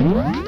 What?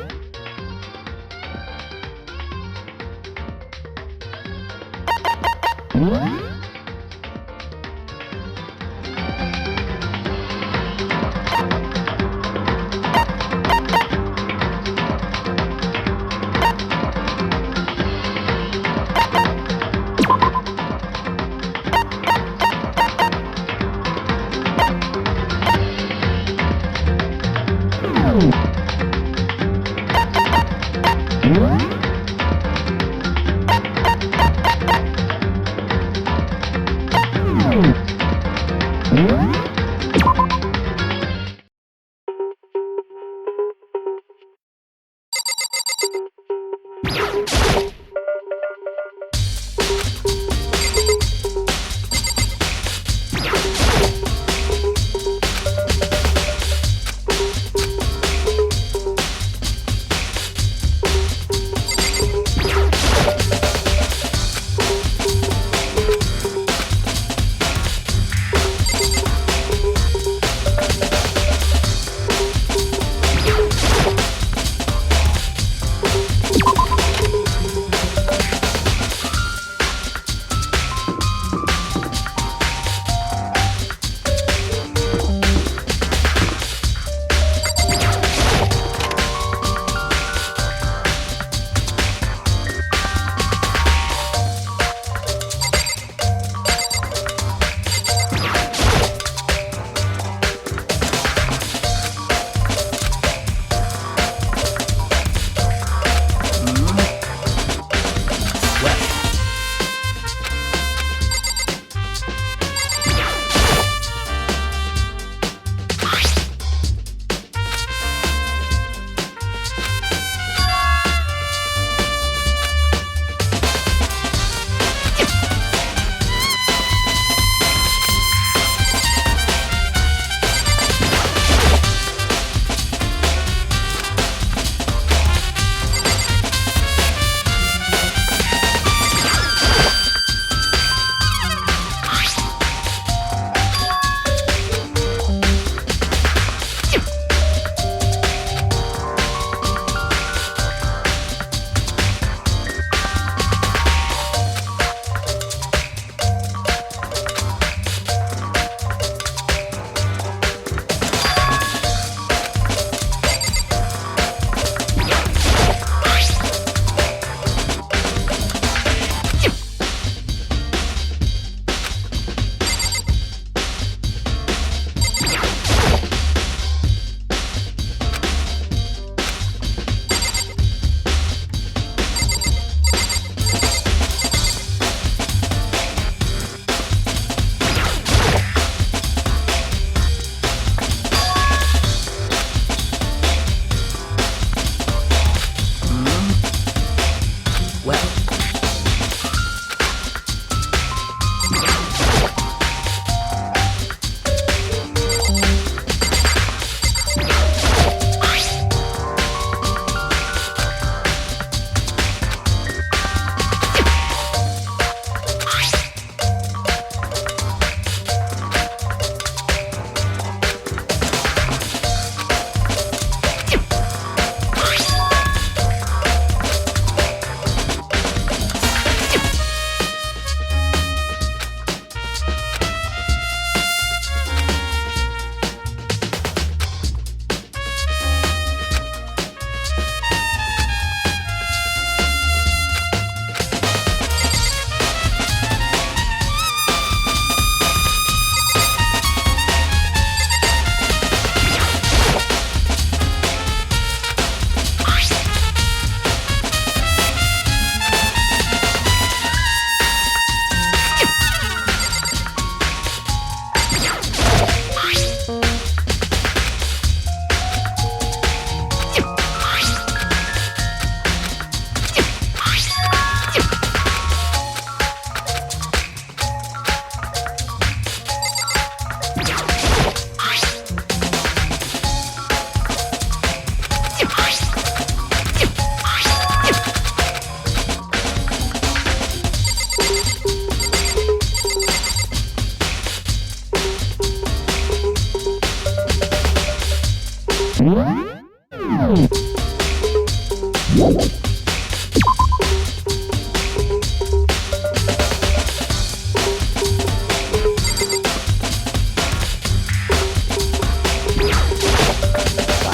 By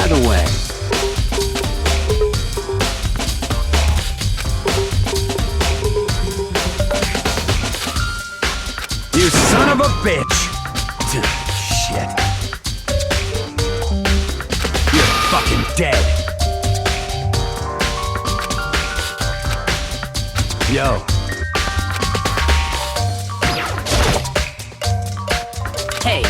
the way, you son of a bitch! Shit. You're fucking dead. Yo. Hey.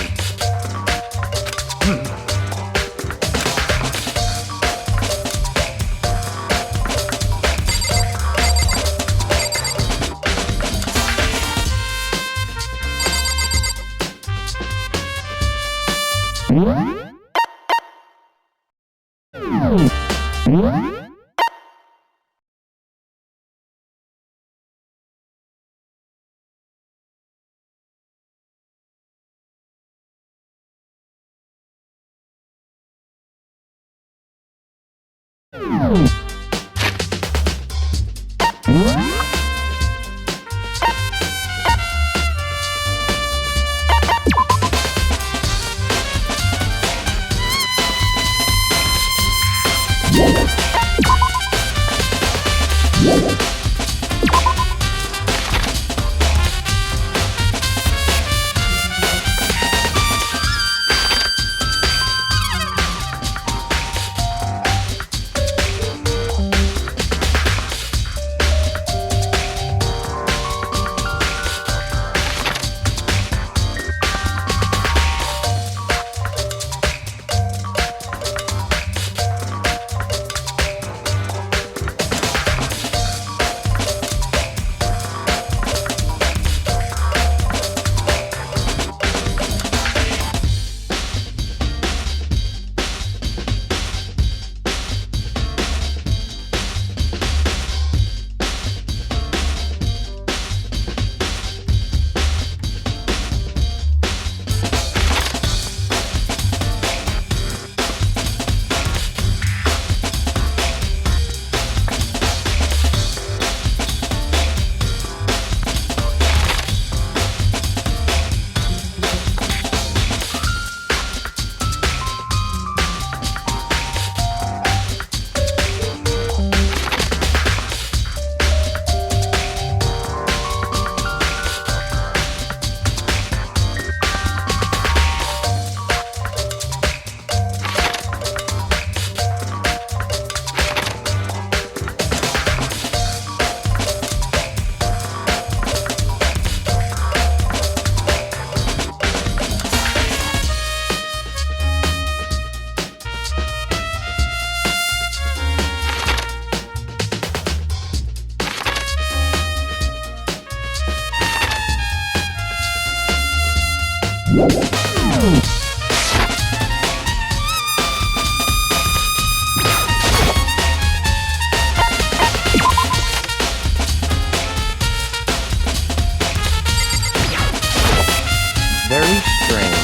Very strange.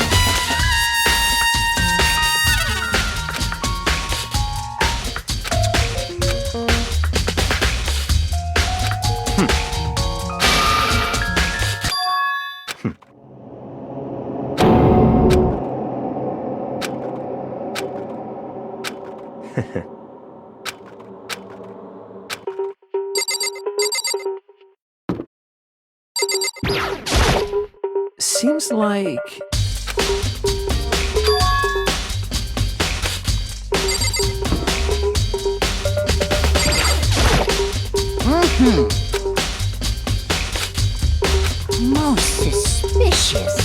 Seems like... Most suspicious.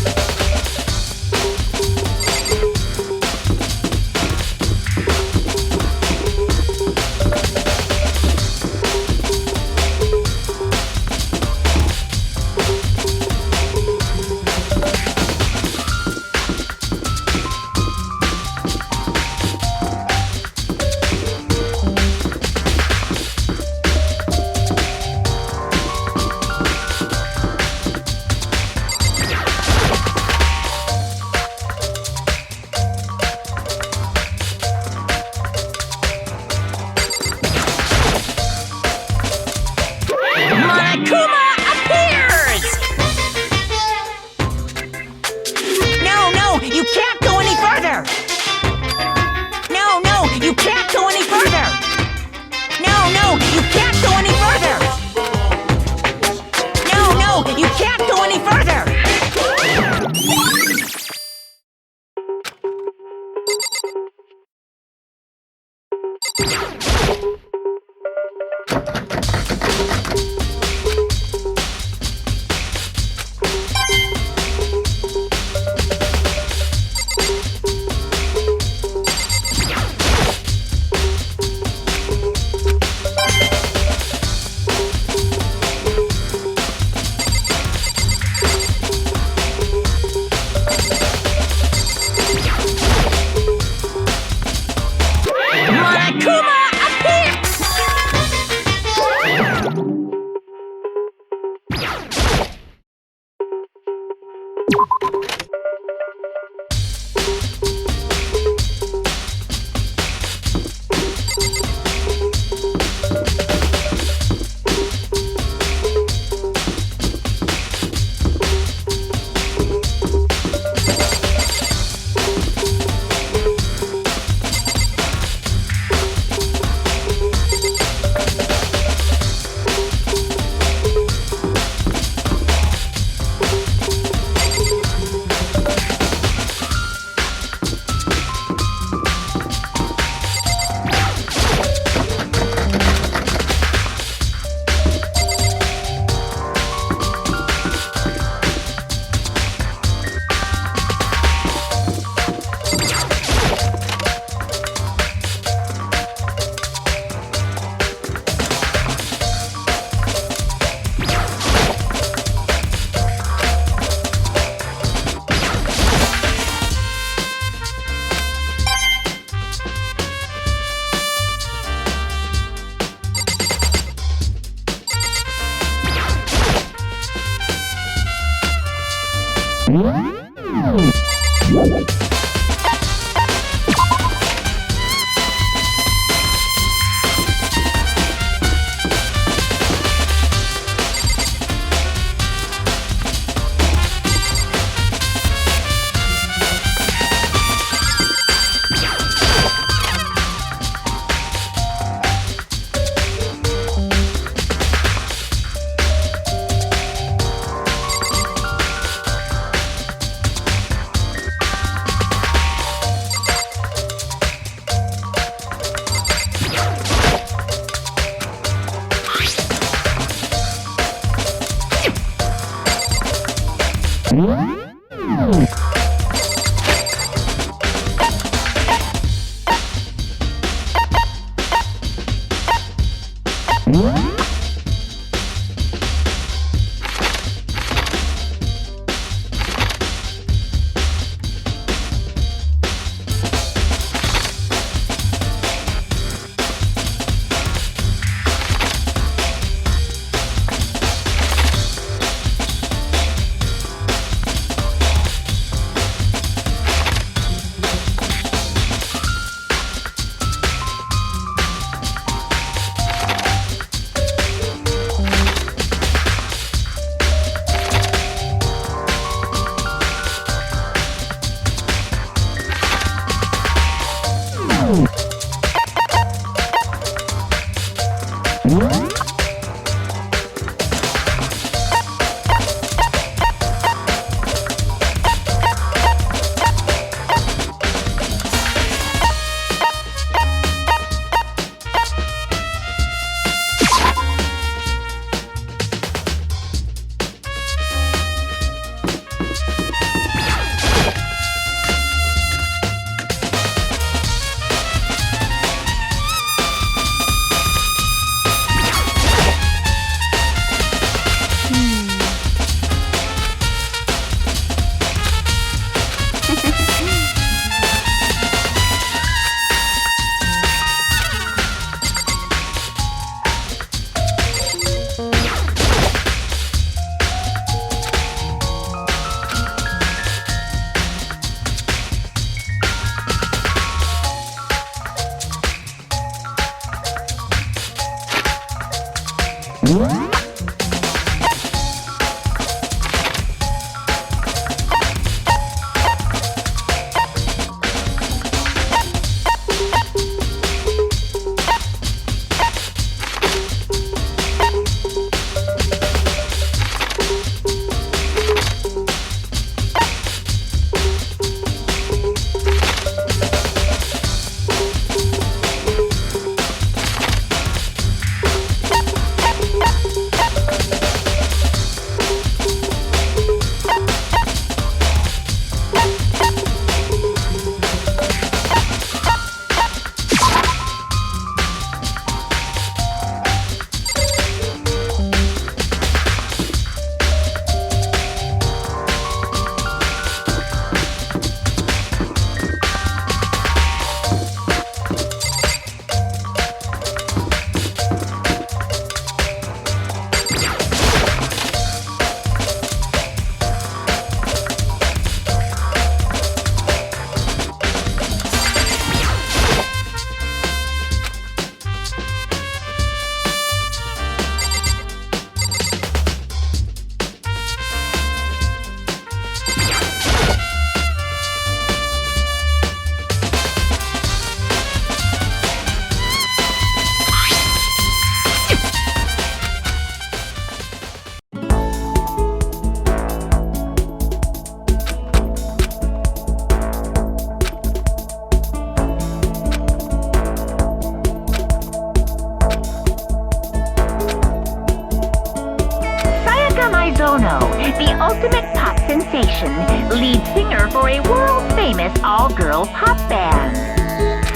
the ultimate pop sensation, lead singer for a world-famous all-girl pop band.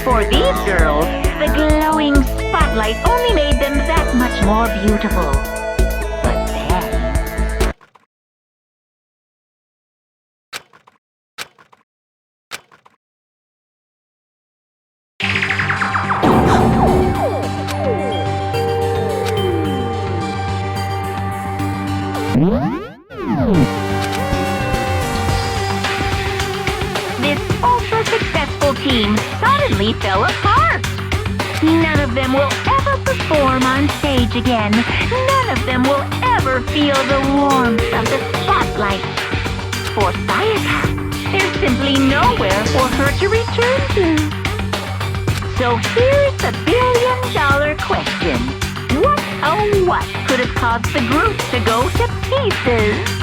For these girls, the glowing spotlight only made them that much more beautiful. But then... This ultra-successful team suddenly fell apart. None of them will ever perform on stage again. None of them will ever feel the warmth of the spotlight. For Sayaka, there's simply nowhere for her to return to. So here's the billion-dollar question. What, oh what, could have caused the group to go to pieces?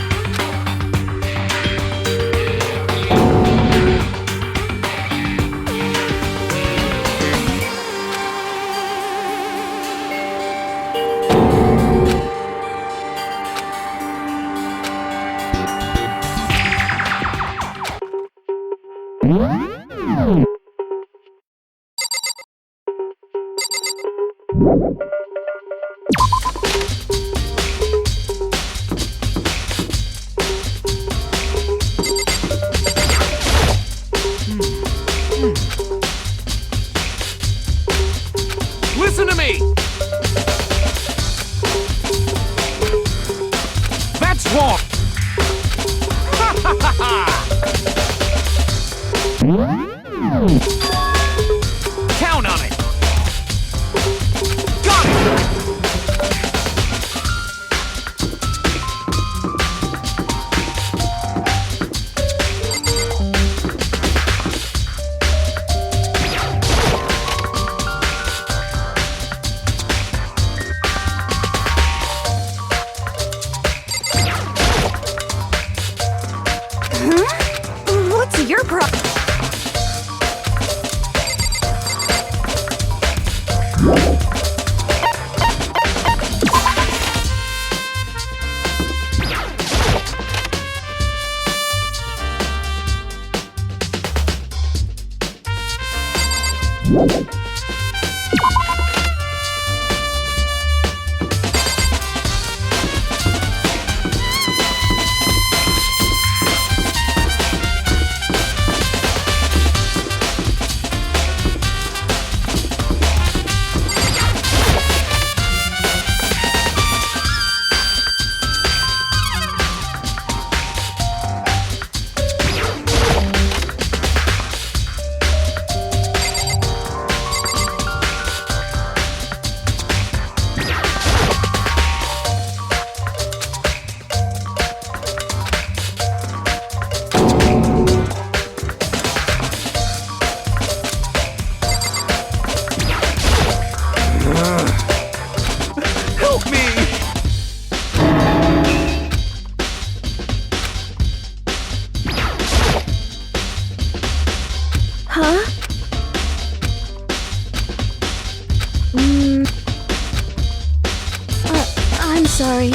Listen to me! That's wrong! Ha ha ha ha! Count on it! Got it! Help me! Huh? I'm sorry.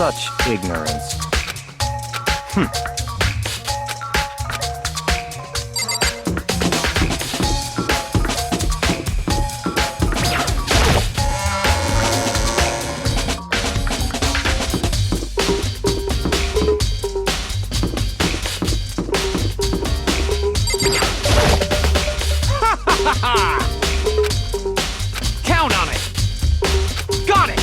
Such ignorance. Count on it! Got it!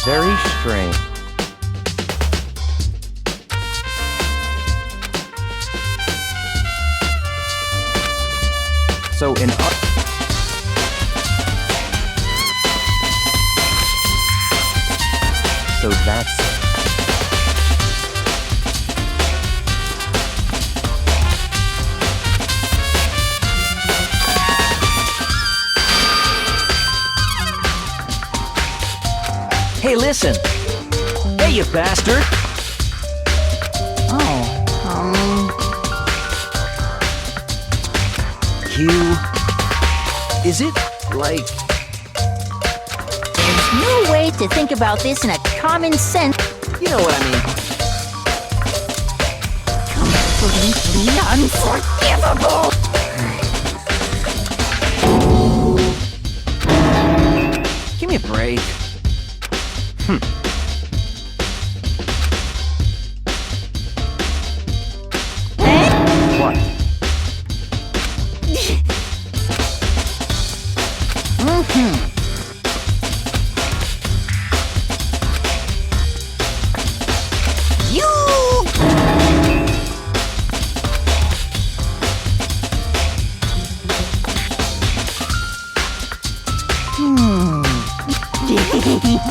Very strange. So in So that's it. Hey, listen! Hey, you bastard! You... Is it, like... There's no way to think about this in a common sense. You know what I mean. Completely unforgivable! Give me a break. Da-da-da-da-da!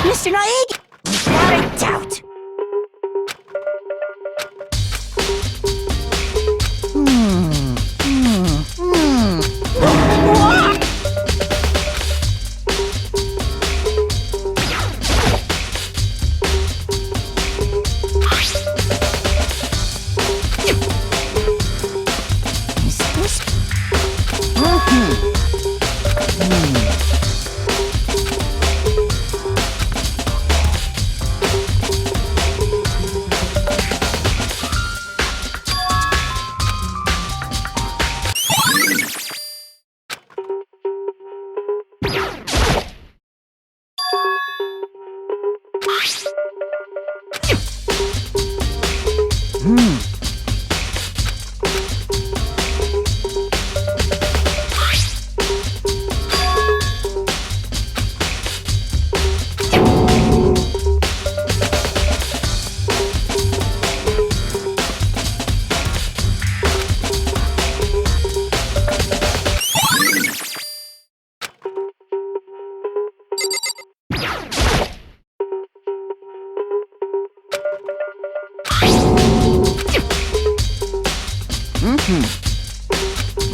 Mr. Naig, without a doubt. Is this?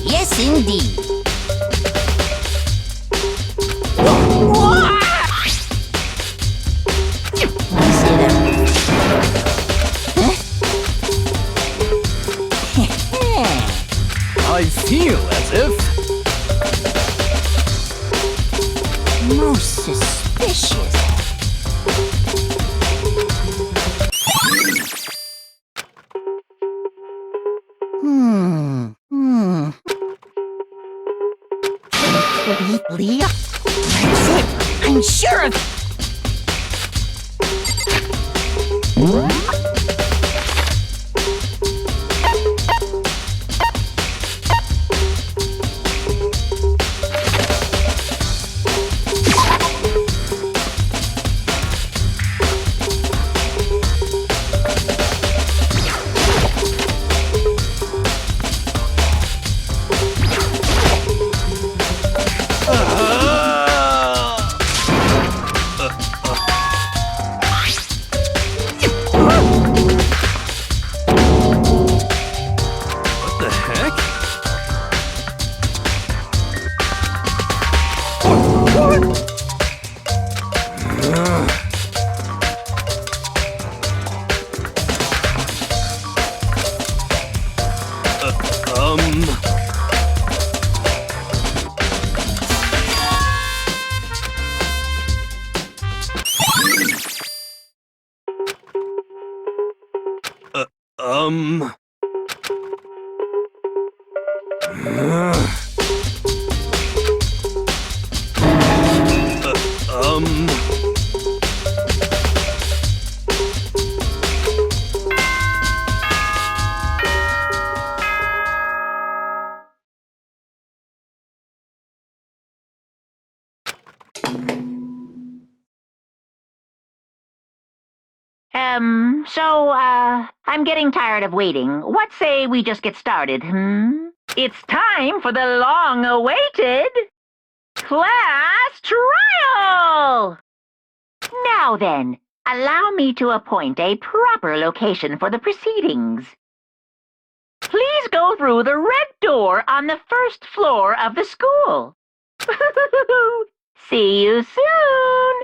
Yes, indeed. I feel as if... Most suspicious. Leah? That's it. I'm sure of it. What the heck? Um... I'm getting tired of waiting. What say we just get started, It's time for the long-awaited class trial! Now then, allow me to appoint a proper location for the proceedings. Please go through the red door on the first floor of the school. See you soon!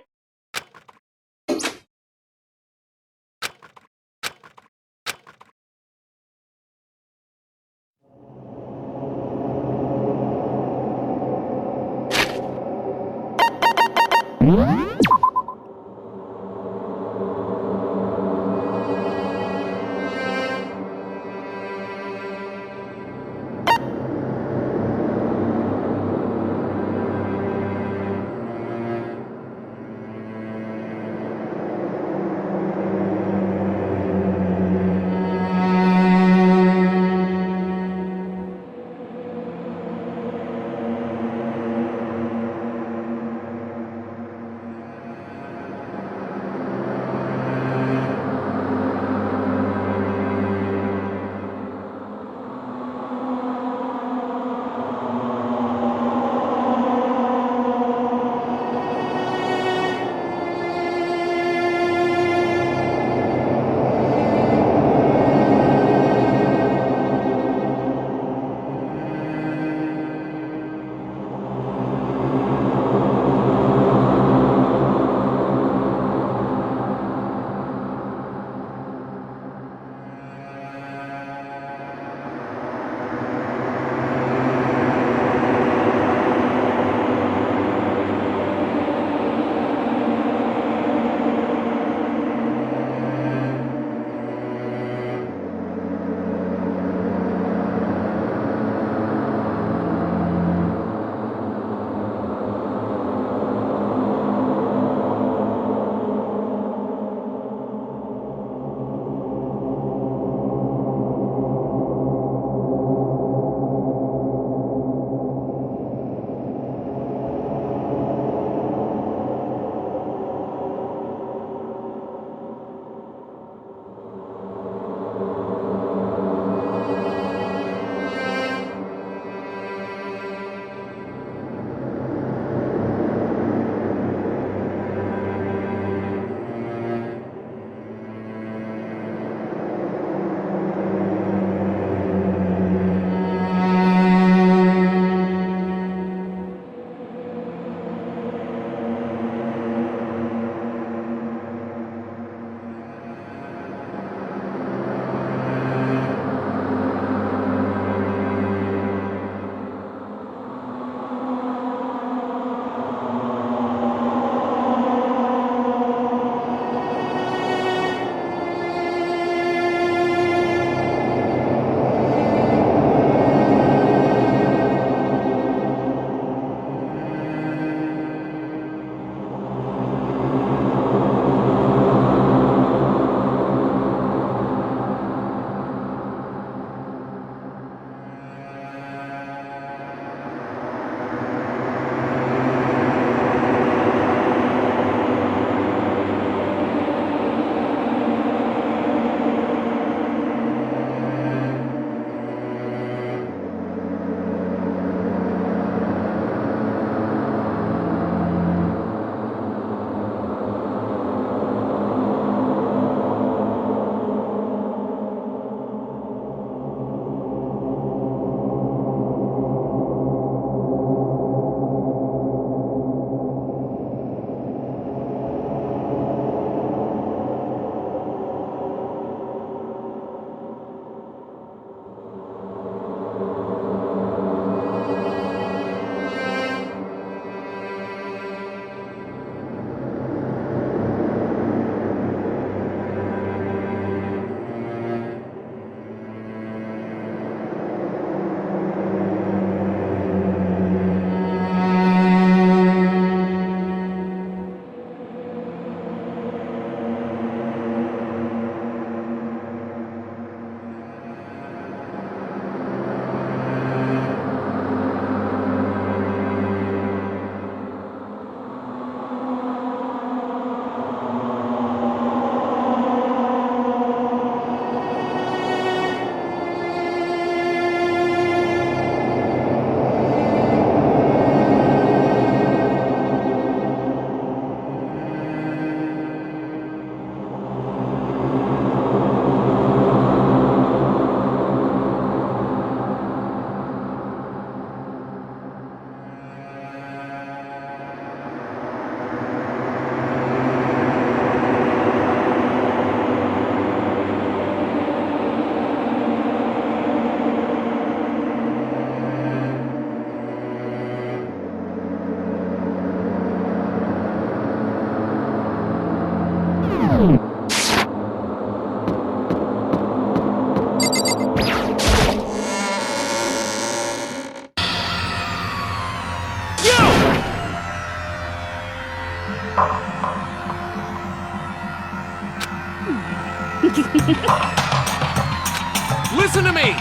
Listen to me!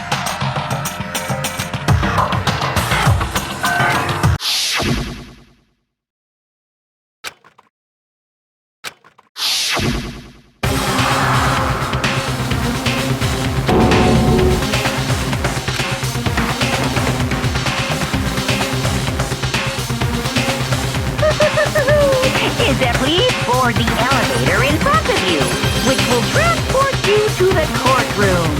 Is that please board the elevator in front of you, which will transport you to the courtroom,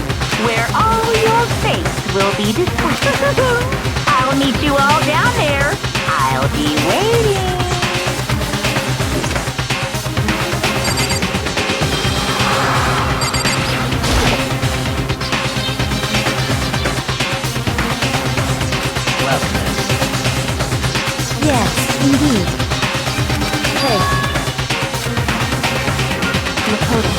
where all your fates will be discussed. I'll meet you all down there. I'll be waiting. Yes, indeed. Hey. Lakota.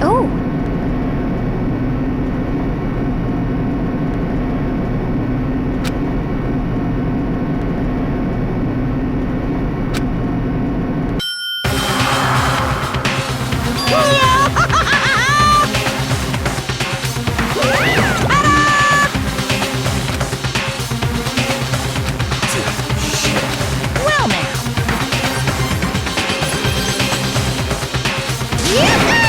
Oh. Well now. Yahoo!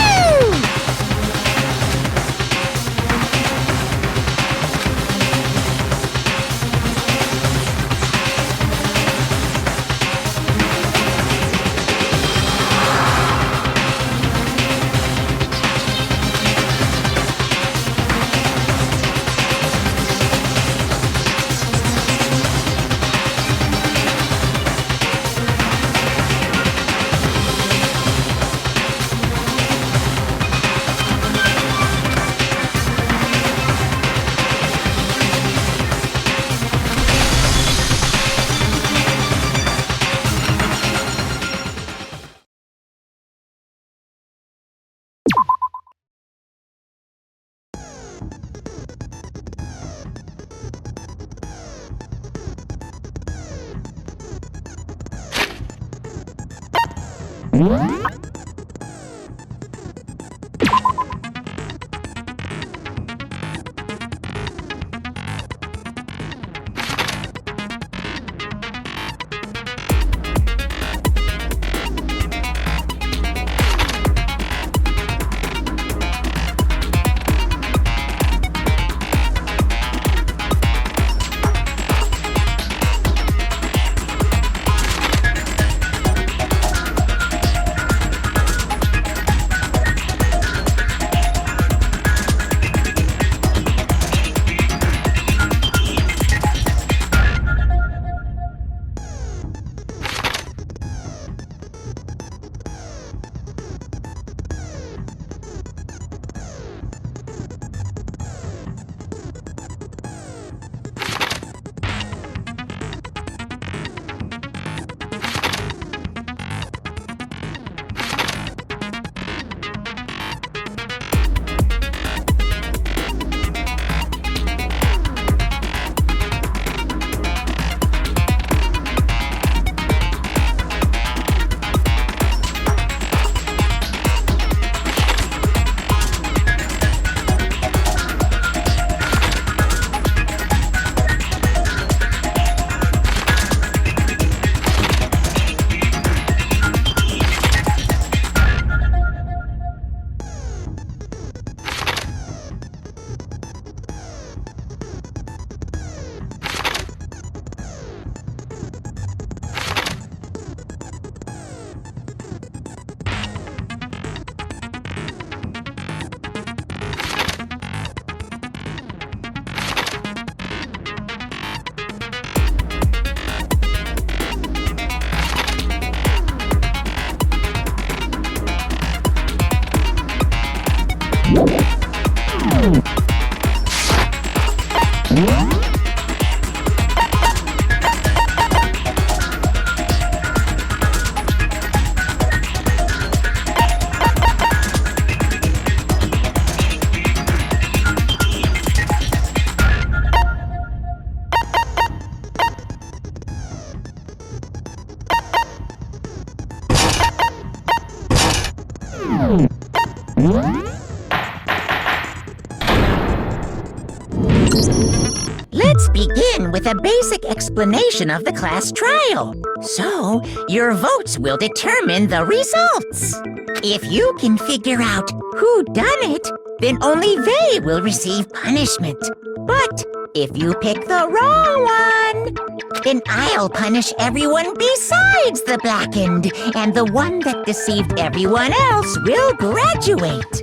Let's begin with a basic explanation of the class trial. So, your votes will determine the results. If you can figure out who done it, then only they will receive punishment. But if you pick the wrong one, then I'll punish everyone besides the blackened, and the one that deceived everyone else will graduate.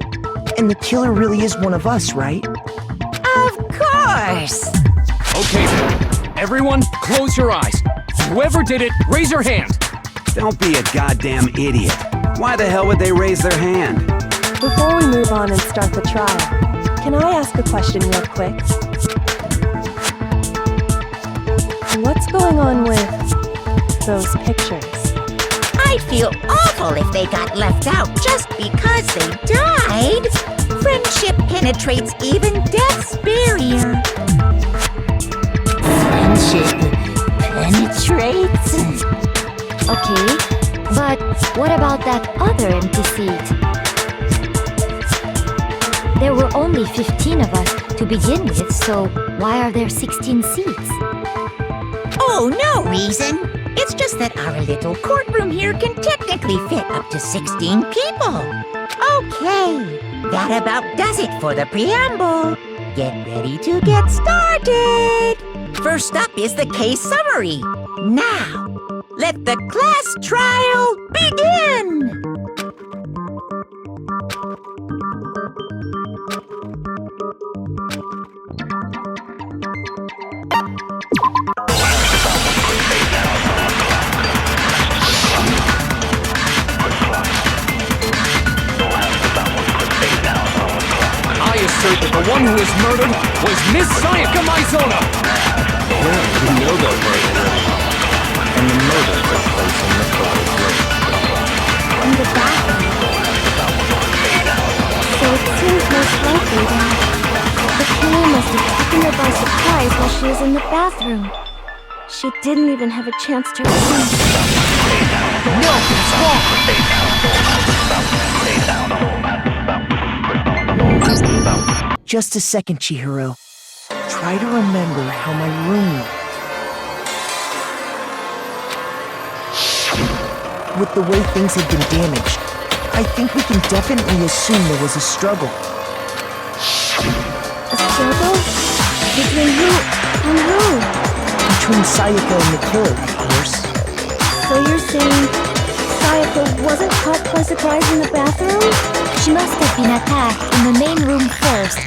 And the killer really is one of us, right? Of course! Okay then. Everyone, close your eyes. Whoever did it, raise your hand. Don't be a goddamn idiot. Why the hell would they raise their hand? Before we move on and start the trial, can I ask a question real quick? What's going on with those pictures? I'd feel awful if they got left out just because they died. Friendship penetrates even death's barrier. Friendship penetrates? Okay, but what about that other empty seat? There were only 15 of us to begin with, so why are there 16 seats? Oh, no reason. It's just that our little courtroom here can technically fit up to 16 people. Okay, that about does it for the preamble. Get ready to get started. First up is the case summary. Now, let the class trial begin! I assert that the one who was murdered was Miss Sayaka Maizona. Well, we know the murder. And the murder took place in the photo room. In the bathroom. So it seems most likely that the killer must have taken her by surprise while she was in the bathroom. She didn't even have a chance to run. No, it's wrong. Just a second, Chihiro. Try to remember how my room looked. With the way things had been damaged, I think we can definitely assume there was a struggle. A struggle? Between who and who? Between Sayaka and the killer, of course. So you're saying Sayaka wasn't caught by surprise in the bathroom? She must have been attacked in the main room first.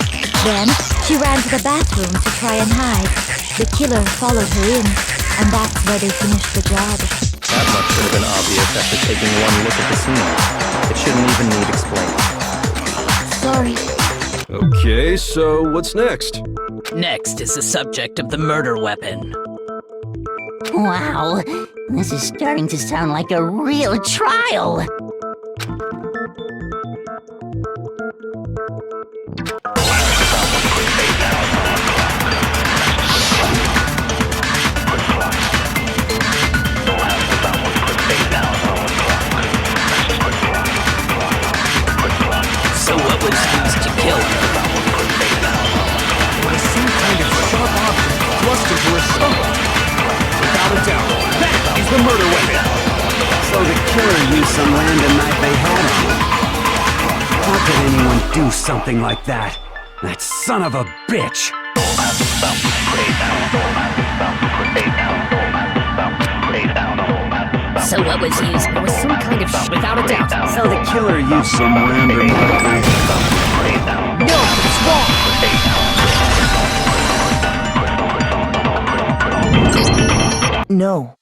Then, she ran to the bathroom to try and hide. The killer followed her in, and that's where they finished the job. That much should have been obvious after taking one look at the scene. It shouldn't even need explaining. Sorry. Okay, so what's next? Next is the subject of the murder weapon. Wow, this is starting to sound like a real trial. So what was used to kill her? It was some kind of sharp object thrust into her stomach. Without a doubt, that is the murder weapon. So the killer used some random knife they had on him. How could anyone do something like that? That son of a bitch! So what was used? It was some kind of without a doubt. So the killer used some random knife. No, it's wrong. No.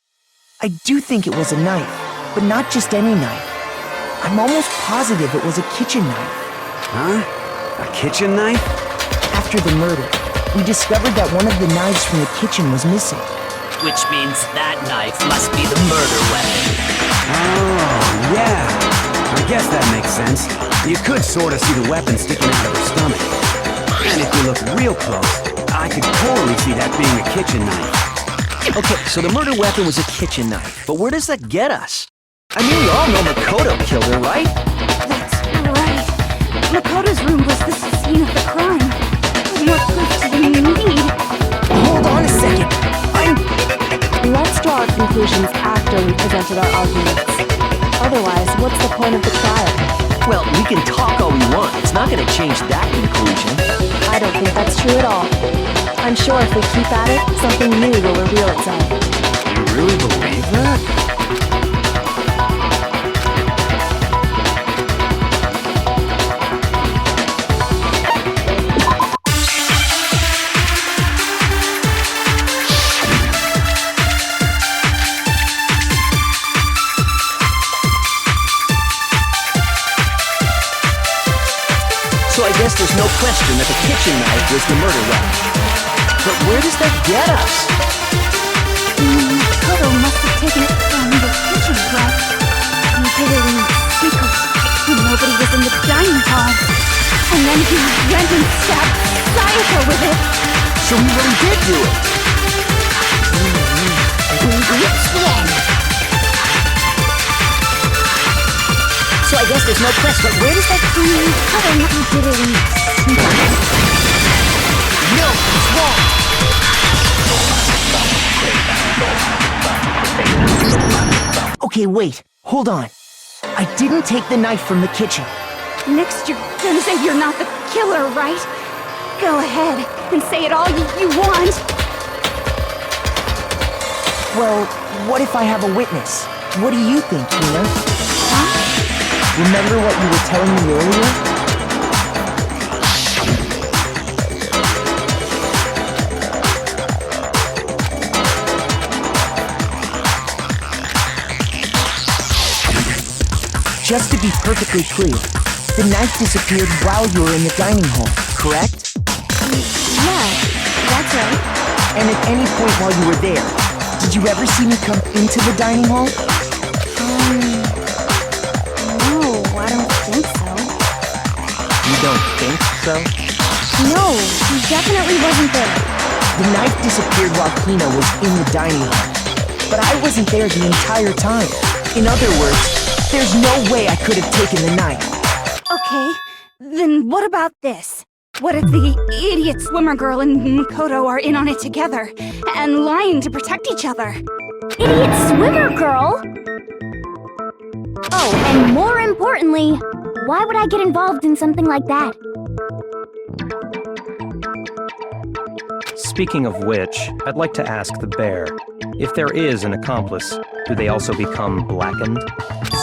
I do think it was a knife, but not just any knife. I'm almost positive it was a kitchen knife. Huh? A kitchen knife? After the murder, we discovered that one of the knives from the kitchen was missing. Which means that knife must be the murder weapon. Oh, yeah. I guess that makes sense. You could sort of see the weapon sticking out of her stomach. And if you look real close, I could totally see that being a kitchen knife. Okay, so the murder weapon was a kitchen knife, but where does that get us? I mean, we all know Makoto killed her, right? That's right. Makoto's room was the scene of the crime. What proof do you need? Hold on a second. Let's draw our conclusions after we presented our arguments. Otherwise, what's the point of the trial? Well, we can talk all we want. It's not gonna change that conclusion. I don't think that's true at all. I'm sure if we keep at it, something new will reveal itself. You really believe that? So I guess there's no question that the kitchen knife was the murder weapon. But where does that get us? Makoto must have taken it from the kitchen, right? He did it in secret when nobody was in the dining hall. And then he went and stabbed Sayaka with it. So he really did do it. So I guess there's no question, but where does that come from? Makoto did it in secret. No, it's wrong. Okay, wait. Hold on. I didn't take the knife from the kitchen. Next you're gonna say you're not the killer, right? Go ahead and say it all you want. Well, what if I have a witness? What do you think, Hina? Remember what you were telling me earlier? Just to be perfectly clear, the knife disappeared while you were in the dining hall, correct? Yeah, that's right. And at any point while you were there, did you ever see me come into the dining hall? No, I don't think so. You don't think so? No, he definitely wasn't there. The knife disappeared while Hina was in the dining hall. But I wasn't there the entire time. In other words, there's no way I could have taken the knife. Okay, then what about this? What if the idiot swimmer girl and Makoto are in on it together and lying to protect each other? Idiot swimmer girl? Oh, and more importantly, why would I get involved in something like that? Speaking of which, I'd like to ask the bear, if there is an accomplice, do they also become blackened?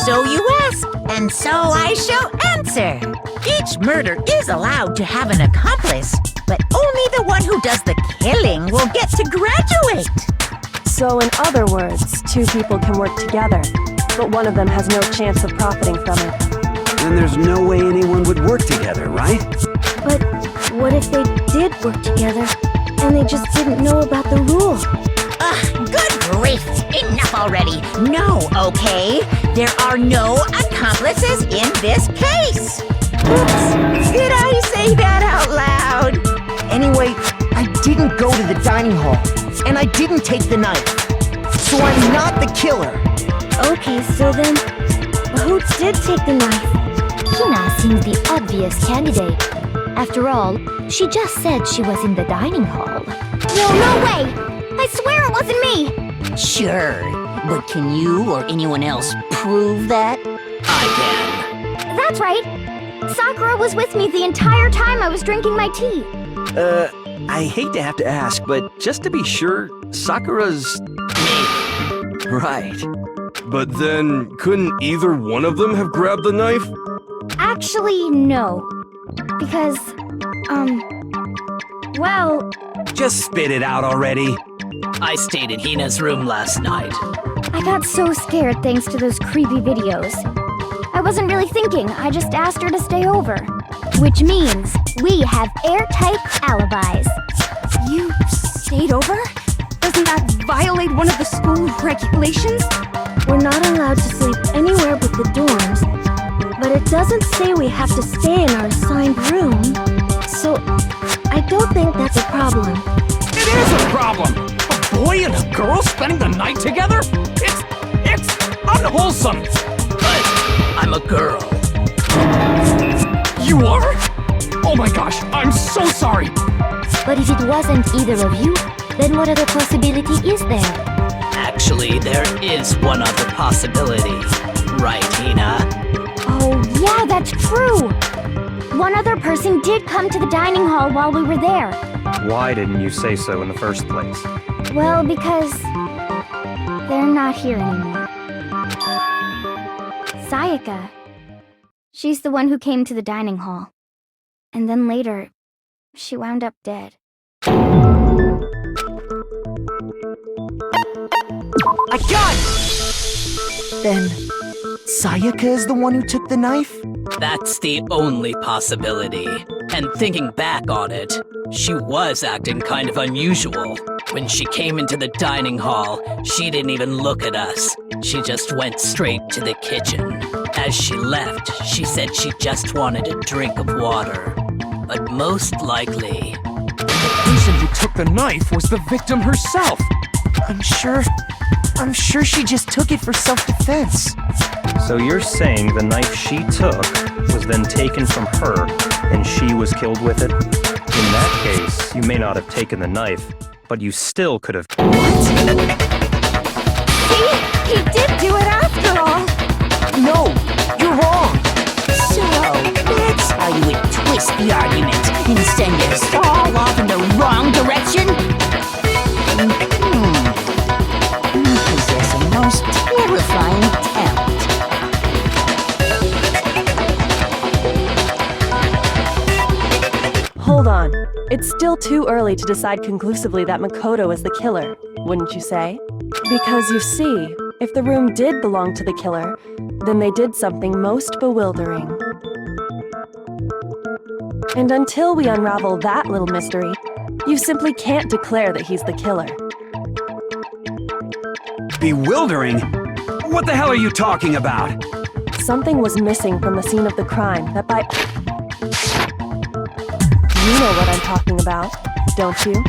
So you ask, and so I shall answer. Each murder is allowed to have an accomplice, but only the one who does the killing will get to graduate. So in other words, two people can work together, but one of them has no chance of profiting from it. Then there's no way anyone would work together, right? But what if they did work together, and they just didn't know about the rule? Good grief! Enough already! No, okay? There are no accomplices in this case! Oops! Did I say that out loud? Anyway, I didn't go to the dining hall, and I didn't take the knife. So I'm not the killer. Okay, so then, who did take the knife? Hina seems the obvious candidate. After all, she just said she was in the dining hall. No way! I swear it wasn't me! Sure, but can you or anyone else prove that? I can. That's right. Sakura was with me the entire time I was drinking my tea. I hate to have to ask, but just to be sure, Sakura's... Right. But then, couldn't either one of them have grabbed the knife? Actually, no. Because, well... Just spit it out already. I stayed in Hina's room last night. I got so scared thanks to those creepy videos. I wasn't really thinking, I just asked her to stay over. Which means we have airtight alibis. You stayed over? Doesn't that violate one of the school regulations? We're not allowed to sleep anywhere but the dorms, but it doesn't say we have to stay in our assigned room, so I don't think that's a problem. It is a problem! A boy and a girl spending the night together? It's unwholesome! But I'm a girl. You are? Oh my gosh, I'm so sorry! But if it wasn't either of you, then what other possibility is there? Actually, there is one other possibility. Right, Hina? Oh, yeah, that's true! One other person did come to the dining hall while we were there. Why didn't you say so in the first place? Well, because they're not here anymore. Sayaka. She's the one who came to the dining hall. And then later, she wound up dead. I got it! Then, Sayaka is the one who took the knife? That's the only possibility. And thinking back on it, she was acting kind of unusual. When she came into the dining hall, she didn't even look at us. She just went straight to the kitchen. As she left, she said she just wanted a drink of water. But most likely... The person who took the knife was the victim herself! I'm sure she just took it for self-defense. So you're saying the knife she took was then taken from her, and she was killed with it? In that case, you may not have taken the knife, but you still could have... See? He did do it after all! No, you're wrong! So, that's how you would twist the argument and send us all off in the wrong direction? You possess a most terrifying talent. Hold on. It's still too early to decide conclusively that Makoto is the killer, wouldn't you say? Because you see, if the room did belong to the killer, then they did something most bewildering. And until we unravel that little mystery, you simply can't declare that he's the killer. Bewildering? What the hell are you talking about? Something was missing from the scene of the crime that by... You know what I'm talking about, don't you?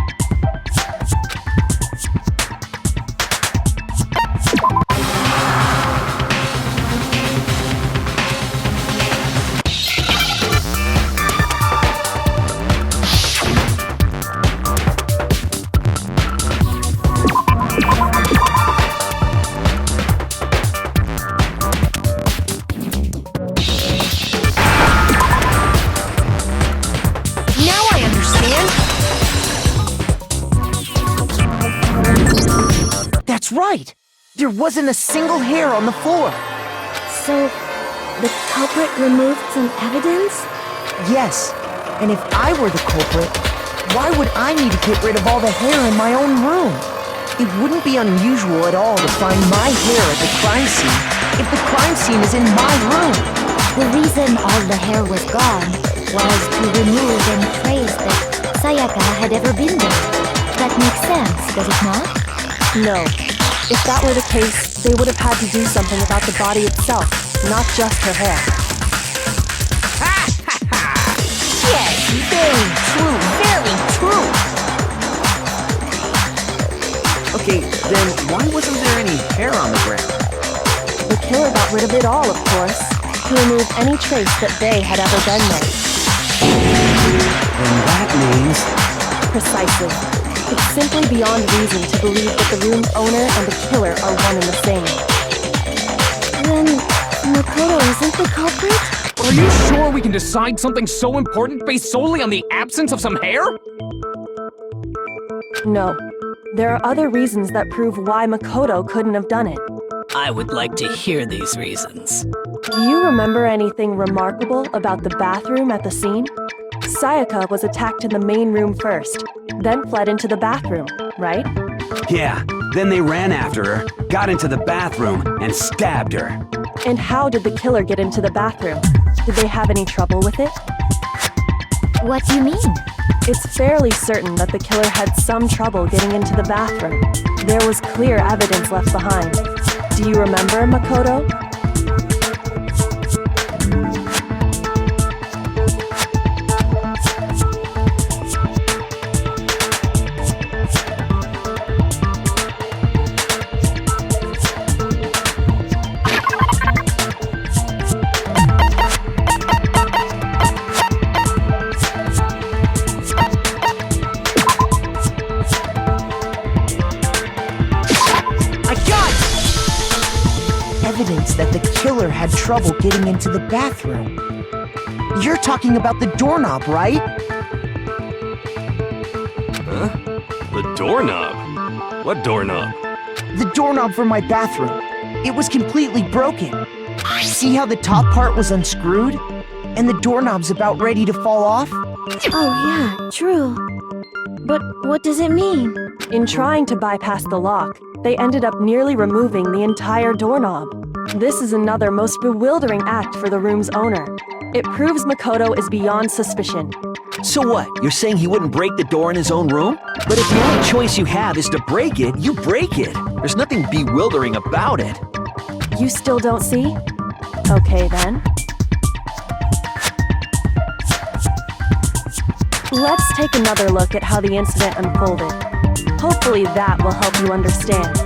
That's right! There wasn't a single hair on the floor! So, the culprit removed some evidence? Yes, and if I were the culprit, why would I need to get rid of all the hair in my own room? It wouldn't be unusual at all to find my hair at the crime scene if the crime scene is in my room. The reason all the hair was gone was to remove any trace that Sayaka had ever been there. That makes sense, does it not? No. If that were the case, they would have had to do something about the body itself, not just her hair. Yes, very true, very true. Okay, then why wasn't there any hair on the ground? The killer got rid of it all, of course, to remove any trace that they had ever been there. Then that means... Precisely. It's simply beyond reason to believe that the room's owner and the killer are one and the same. Then, Makoto isn't the culprit? Are you sure we can decide something so important based solely on the absence of some hair? No. There are other reasons that prove why Makoto couldn't have done it. I would like to hear these reasons. Do you remember anything remarkable about the bathroom at the scene? Sayaka was attacked in the main room first, then fled into the bathroom, right? Yeah, then they ran after her, got into the bathroom, and stabbed her. And how did the killer get into the bathroom? Did they have any trouble with it? What do you mean? It's fairly certain that the killer had some trouble getting into the bathroom. There was clear evidence left behind. Do you remember, Makoto? evidence that the killer had trouble getting into the bathroom. You're talking about the doorknob, right? Huh? The doorknob? What doorknob? The doorknob for my bathroom. It was completely broken. See how the top part was unscrewed? And the doorknob's about ready to fall off? Oh yeah, true. But what does it mean? In trying to bypass the lock, they ended up nearly removing the entire doorknob. This is another most bewildering act for the room's owner. It proves Makoto is beyond suspicion. So what? You're saying he wouldn't break the door in his own room? But if the only choice you have is to break it, you break it. There's nothing bewildering about it. You still don't see? Okay then. Let's take another look at how the incident unfolded. Hopefully that will help you understand.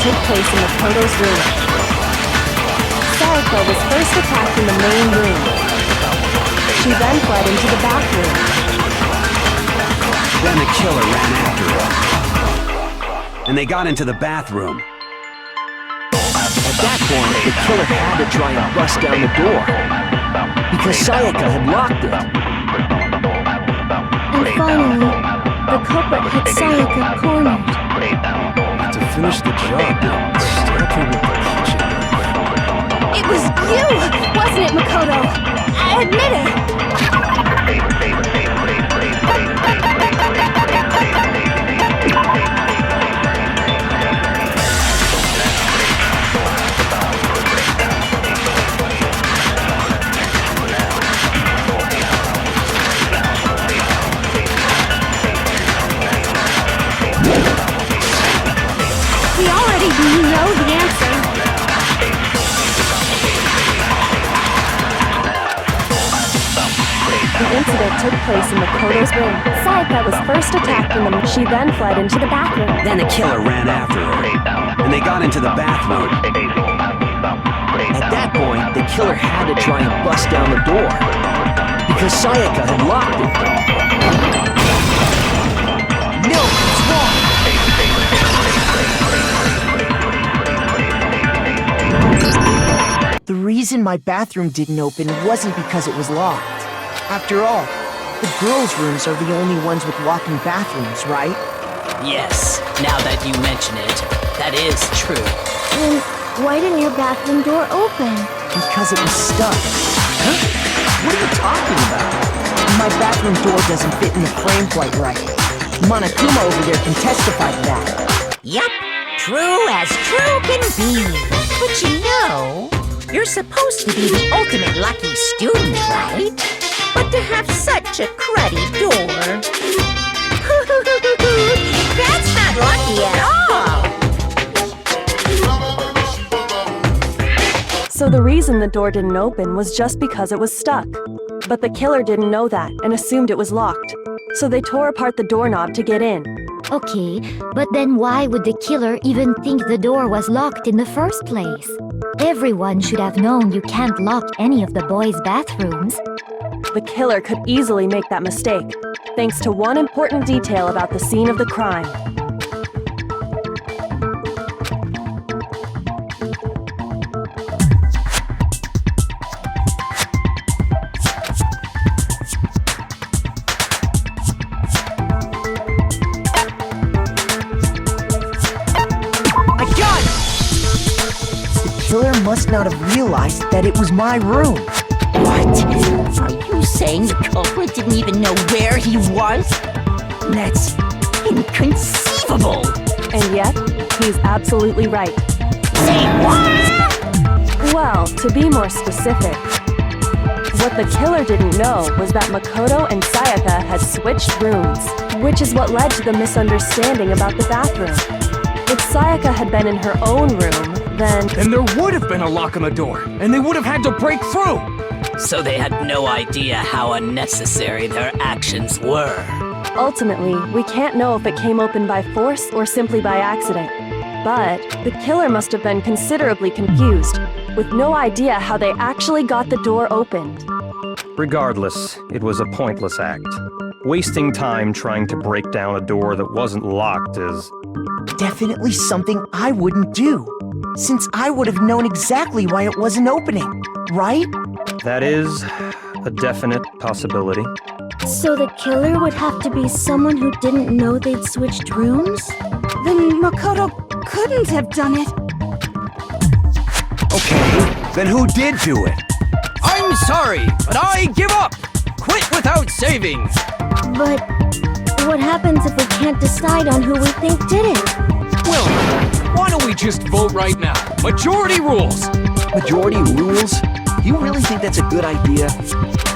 Took place in Makoto's room. Sayaka was first attacked in the main room. She then fled into the bathroom. Then the killer ran after her. And they got into the bathroom. At that point, the killer had to try and bust down the door. Because Sayaka had locked it. And finally, the culprit had Sayaka cornered. To finish the job, stab her with the kitchen knife. It was you, wasn't it, Makoto? Admit it! We already know the answer. The incident took place in Makoto's room. Sayaka was first attacked in the... She then fled into the bathroom. Then the killer ran after her. And they got into the bathroom. At that point, the killer had to try and bust down the door. Because Sayaka had locked it. No, it's wrong! The reason my bathroom didn't open wasn't because it was locked. After all, the girls' rooms are the only ones with walk-in bathrooms, right? Yes, now that you mention it, that is true. Then why didn't your bathroom door open? Because it was stuck. Huh? What are you talking about? My bathroom door doesn't fit in the frame quite right. Monokuma over there can testify to that. Yup, true as true can be. But you know, you're supposed to be the ultimate lucky student, right? But to have such a cruddy door... That's not lucky at all! So the reason the door didn't open was just because it was stuck. But the killer didn't know that and assumed it was locked. So they tore apart the doorknob to get in. Okay, but then why would the killer even think the door was locked in the first place? Everyone should have known you can't lock any of the boys' bathrooms. The killer could easily make that mistake, thanks to one important detail about the scene of the crime. The killer must not have realized that it was my room. What? Are you saying the culprit didn't even know where he was? That's inconceivable! And yet, he's absolutely right. Say what? Well, to be more specific, what the killer didn't know was that Makoto and Sayaka had switched rooms, which is what led to the misunderstanding about the bathroom. If Sayaka had been in her own room, then there would have been a lock on the door, and they would have had to break through. so they had no idea how unnecessary their actions were. Ultimately, we can't know if it came open by force or simply by accident. But the killer must have been considerably confused, with no idea how they actually got the door opened. Regardless, it was a pointless act. Wasting time trying to break down a door that wasn't locked is... Definitely something I wouldn't do, since I would have known exactly why it wasn't opening, right? That is a definite possibility. So the killer would have to be someone who didn't know they'd switched rooms? Then Makoto couldn't have done it. Okay, then who did do it? I'm sorry, but I give up! Quit without saving! But what happens if we can't decide on who we think did it? Well, why don't we just vote right now? Majority rules! Majority rules? You really think that's a good idea?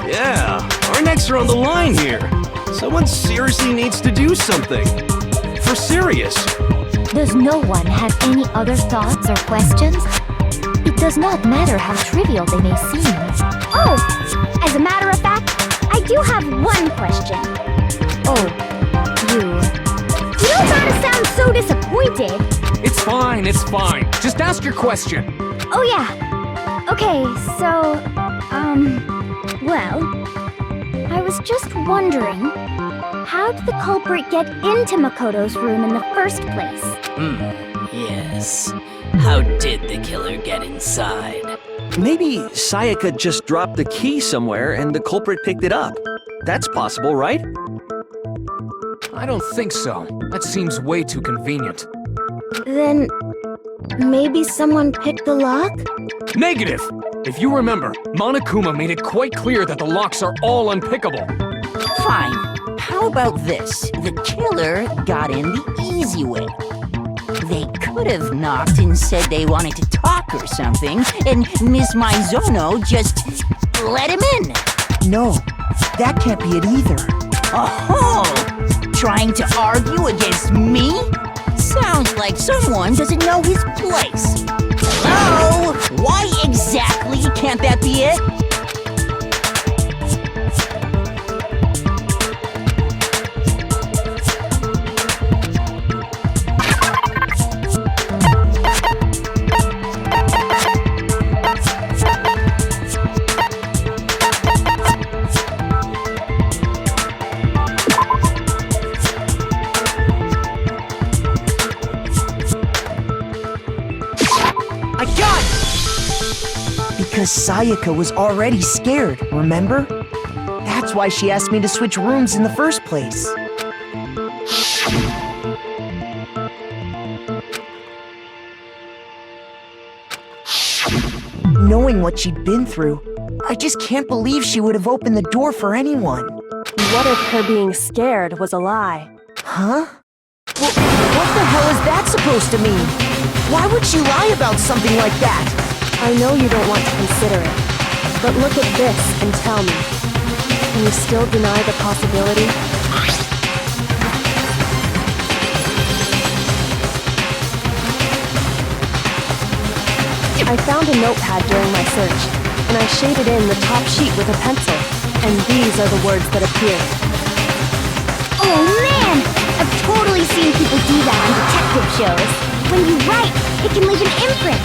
Yeah, our necks are on the line here. Someone seriously needs to do something. For serious. Does no one have any other thoughts or questions? It does not matter how trivial they may seem. Oh, as a matter of fact, I do have one question. Oh, you. You don't gotta sound so disappointed. It's fine, it's fine. Just ask your question. Oh yeah. Okay, so, well, I was just wondering, how did the culprit get into Makoto's room in the first place? Yes. How did the killer get inside? Maybe Sayaka just dropped the key somewhere and the culprit picked it up. That's possible, right? I don't think so. That seems way too convenient. Then, maybe someone picked the lock? Negative! If you remember, Monokuma made it quite clear that the locks are all unpickable. Fine. How about this? The killer got in the easy way. They could have knocked and said they wanted to talk or something, and Miss Maizono just let him in. No, that can't be it either. Oh, trying to argue against me? Sounds like someone doesn't know his place. Hello? Why exactly can't that be it? Because Sayaka was already scared, remember? That's why she asked me to switch rooms in the first place. Knowing what she'd been through, I just can't believe she would have opened the door for anyone. What if her being scared was a lie? Huh? What the hell is that supposed to mean? Why would she lie about something like that? I know you don't want to consider it, but look at this and tell me. Can you still deny the possibility? I found a notepad during my search, and I shaded in the top sheet with a pencil, and these are the words that appeared. Oh man! I've totally seen people do that on detective shows. When you write, it can leave an imprint.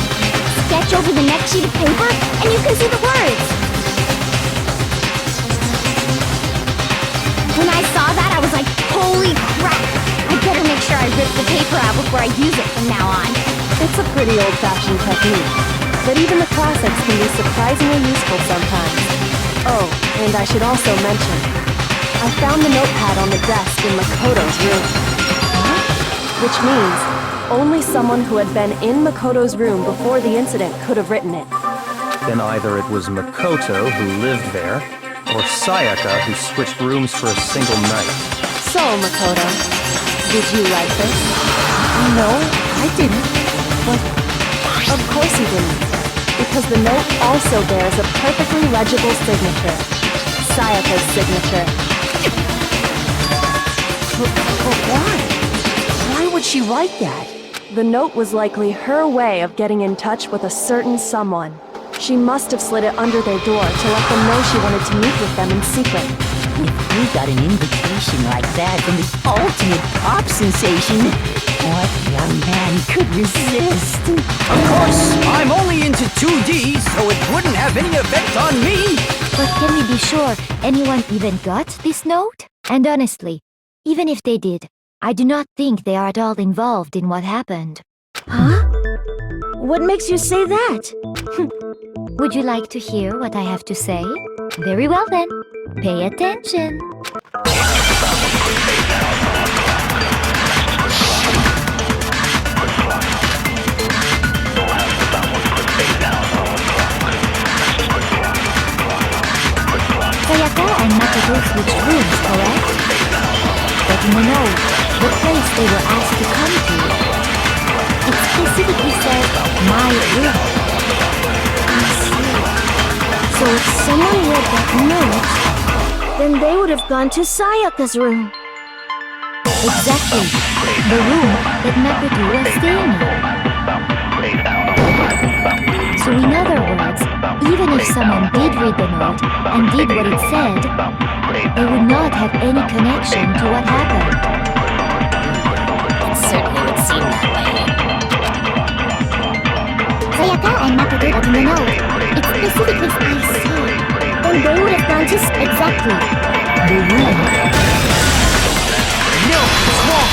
Sketch over the next sheet of paper, and you can see the words. When I saw that, I was like, holy crap! I better make sure I rip the paper out before I use it from now on. It's a pretty old-fashioned technique, but even the classics can be surprisingly useful sometimes. Oh, and I should also mention, I found the notepad on the desk in Makoto's room. Which means only someone who had been in Makoto's room before the incident could have written it. Then either it was Makoto who lived there, or Sayaka who switched rooms for a single night. So, Makoto, did you write this? No, I didn't. But of course you didn't, because the note also bears a perfectly legible signature. Sayaka's signature. But why? Why would she write that? The note was likely her way of getting in touch with a certain someone. She must have slid it under their door to let them know she wanted to meet with them in secret. If we got an invitation like that from the ultimate pop sensation, what young man could resist? Of course, I'm only into 2D, so it wouldn't have any effect on me. But can we be sure anyone even got this note? And honestly, even if they did, I do not think they are at all involved in what happened. Huh? What makes you say that? Would you like to hear what I have to say? Very well then. Pay attention. Sayaka and Makoto switched rooms, correct? But in the note, the place they were asked to come to, it specifically said, my room. I see. So if someone read that note, then they would have gone to Sayaka's room. Exactly. The room that Makoto was staying in. So in other words, even if someone did read the note and did what it said, they would not have any connection to what happened. It certainly would seem that way. Sayaka and Makoto got in the note. It specifically I see. Then they would have gone to Exactly. The room. No, it's wrong.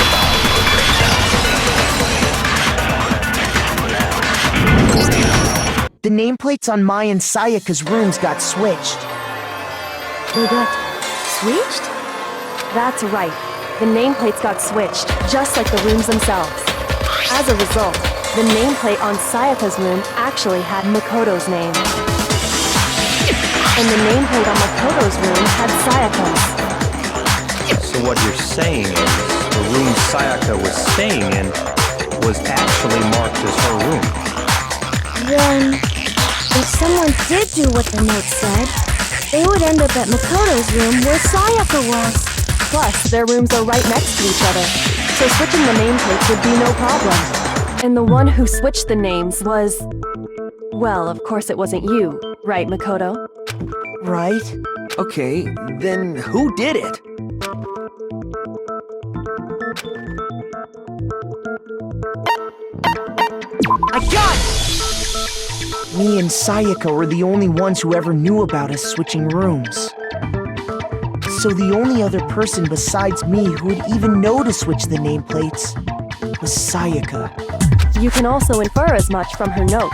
The nameplates on Mai and Sayaka's rooms got switched. They got switched? That's right. The nameplates got switched, just like the rooms themselves. As a result, the nameplate on Sayaka's room actually had Makoto's name. And the nameplate on Makoto's room had Sayaka's. So what you're saying is, the room Sayaka was staying in was actually marked as her room. Then, if someone did do what the note said, they would end up at Makoto's room where Sayaka was. Plus, their rooms are right next to each other, so switching the nameplates would be no problem. And the one who switched the names was... Well, of course it wasn't you, right, Makoto? Right? Okay, then who did it? I got it! Me and Sayaka were the only ones who ever knew about us switching rooms. So the only other person besides me who would even know to switch the nameplates was Sayaka. You can also infer as much from her note.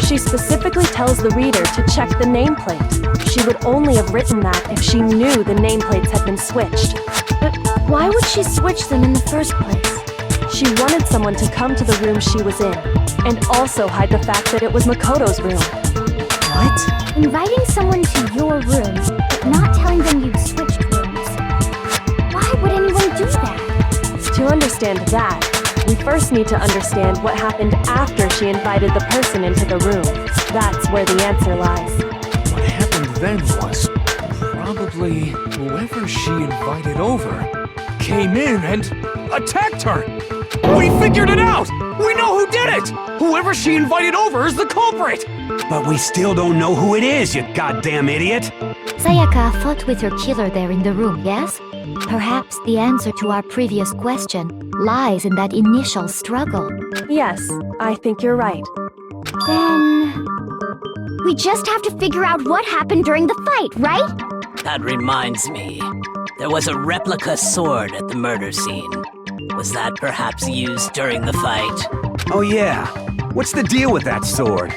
She specifically tells the reader to check the nameplate. She would only have written that if she knew the nameplates had been switched. But why would she switch them in the first place? She wanted someone to come to the room she was in, and also hide the fact that it was Makoto's room. What? Inviting someone to your room, but not telling them you'd switched rooms. Why would anyone do that? To understand that, we first need to understand what happened after she invited the person into the room. That's where the answer lies. What happened then was probably whoever she invited over came in and attacked her. We figured it out! We know who did it! Whoever she invited over is the culprit! But we still don't know who it is, you goddamn idiot! Sayaka fought with her killer there in the room, yes? Perhaps the answer to our previous question lies in that initial struggle. Yes, I think you're right. Then... we just have to figure out what happened during the fight, right? That reminds me. There was a replica sword at the murder scene. Was that perhaps used during the fight? Oh yeah. What's the deal with that sword?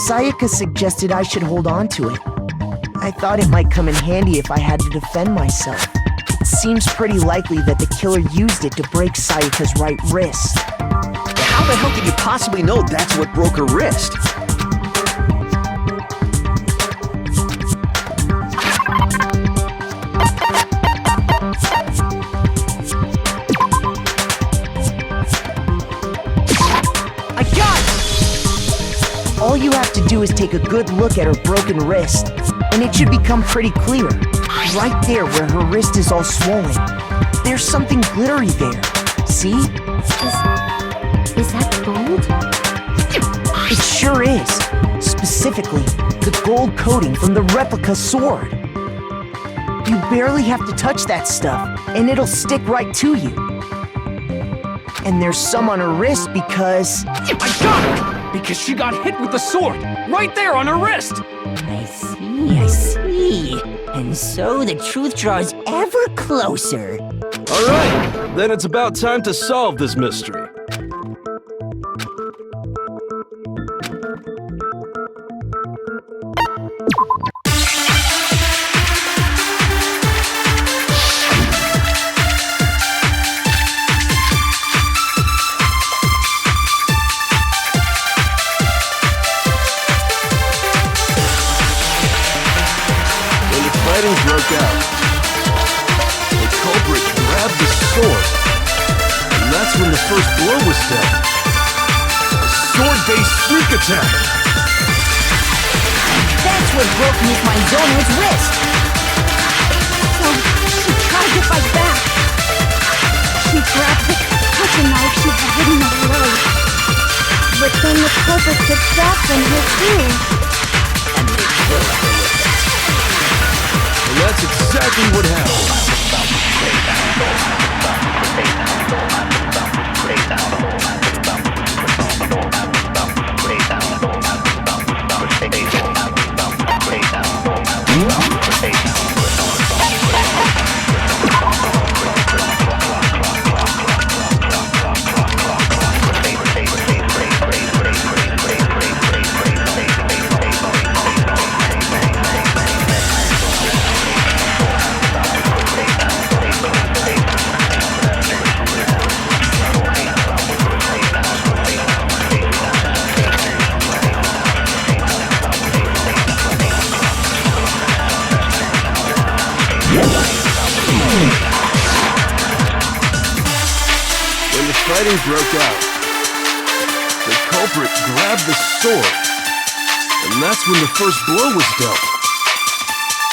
Sayaka suggested I should hold on to it. I thought it might come in handy if I had to defend myself. It seems pretty likely that the killer used it to break Sayaka's right wrist. How the hell could you possibly know that's what broke her wrist? All you have to do is take a good look at her broken wrist, and it should become pretty clear. Right there where her wrist is all swollen, There's something glittery there. See? Is that gold? It sure is. Specifically, the gold coating from the replica sword. You barely have to touch that stuff, and it'll stick right to you. And there's some on her wrist because... I got it! Because she got hit with the sword! Right there on her wrist! I see. And so the truth draws ever closer. All right, then it's about time to solve this mystery. Fighting broke out. The culprit grabbed the sword, and that's when the first blow was dealt. A sword-based sneak attack. That's what broke Miss Manzoni's wrist. So, she tried to fight back. She grabbed the kitchen knife she had hidden away. But then the culprit took that from her too. And they killed her with it. And that's exactly what happened. When the fighting broke out, the culprit grabbed the sword, and that's when the first blow was dealt.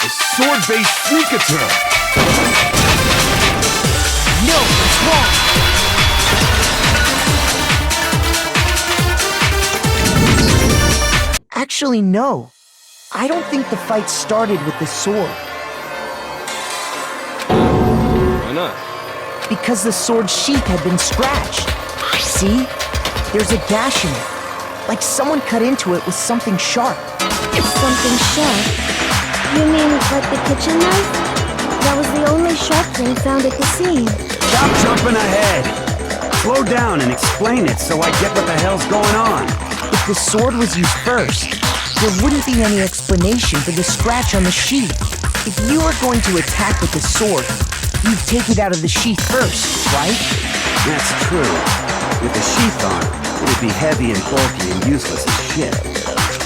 A sword-based sneak attack. No, it's wrong. Actually, no. I don't think the fight started with the sword. Why not? Because the sword sheath had been scratched. See? There's a gash in it. Like someone cut into it with something sharp. Something sharp? You mean like the kitchen knife? That was the only sharp thing found at the scene. Stop jumping ahead. Slow down and explain it so I get what the hell's going on. If the sword was used first, there wouldn't be any explanation for the scratch on the sheath. If you were going to attack with the sword, you'd take it out of the sheath first, right? That's true. With the sheath on, it'd be heavy and bulky and useless as shit.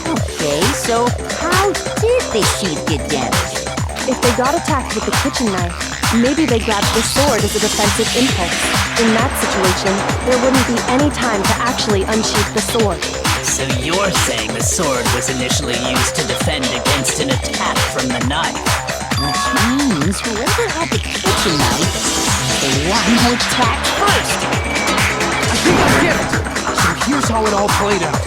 Okay, so how did the sheath get damaged? If they got attacked with the kitchen knife, maybe they grabbed the sword as a defensive impulse. In that situation, there wouldn't be any time to actually unsheath the sword. So you're saying the sword was initially used to defend against an attack from the knife? Which means whoever had the kitchen knife is the one who attacked first. I think I get it! So here's how it all played out.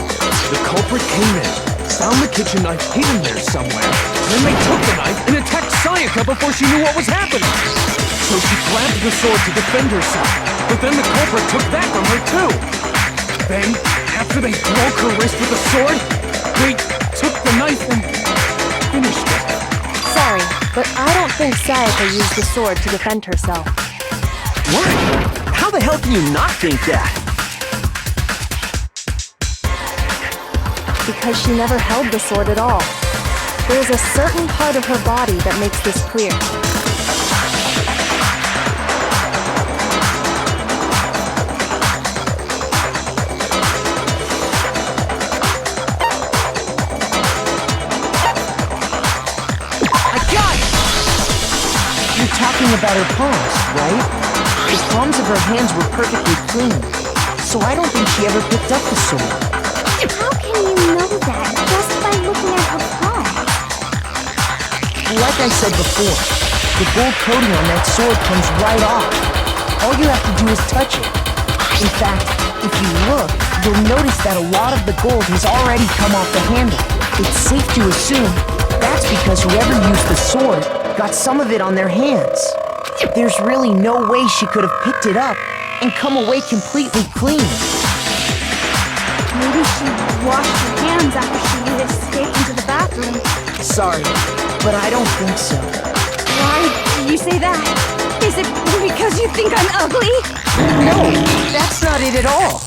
The culprit came in, found the kitchen knife hidden there somewhere, then they took the knife and attacked Sayaka before she knew what was happening. So she grabbed the sword to defend herself, but then the culprit took that from her too. Then, after they broke her wrist with the sword, they took the knife and finished it. Sorry, but I don't think Sayaka used the sword to defend herself. What? How the hell can you not think that? Because she never held the sword at all. There is a certain part of her body that makes this clear. You're talking about her palms, right? The palms of her hands were perfectly clean, so I don't think she ever picked up the sword. How can you know that just by looking at her palms? Like I said before, the gold coating on that sword comes right off. All you have to do is touch it. In fact, if you look, you'll notice that a lot of the gold has already come off the handle. It's safe to assume that's because whoever used the sword got some of it on their hands. There's really no way she could have picked it up and come away completely clean. Maybe she washed her hands after she escaped into the bathroom. Sorry, but I don't think so. Why do you say that? Is it because you think I'm ugly? No, that's not it at all.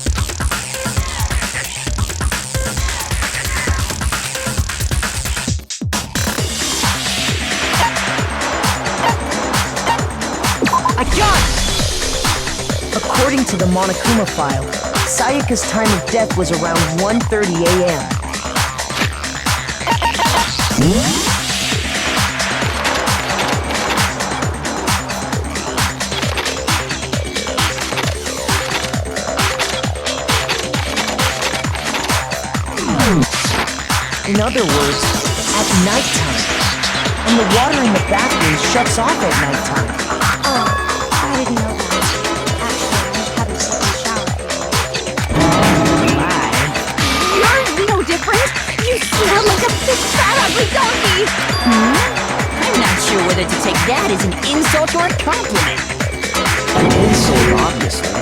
I got it! According to the Monokuma file, Sayaka's time of death was around 1:30 a.m. In other words, at nighttime. And the water in the bathroom shuts off at nighttime. Oh, I didn't know that. Actually, I haven't taken a shower. You're no different. You smell like a big fat ugly donkey. I'm not sure whether to take that as an insult or a compliment. An insult, obviously.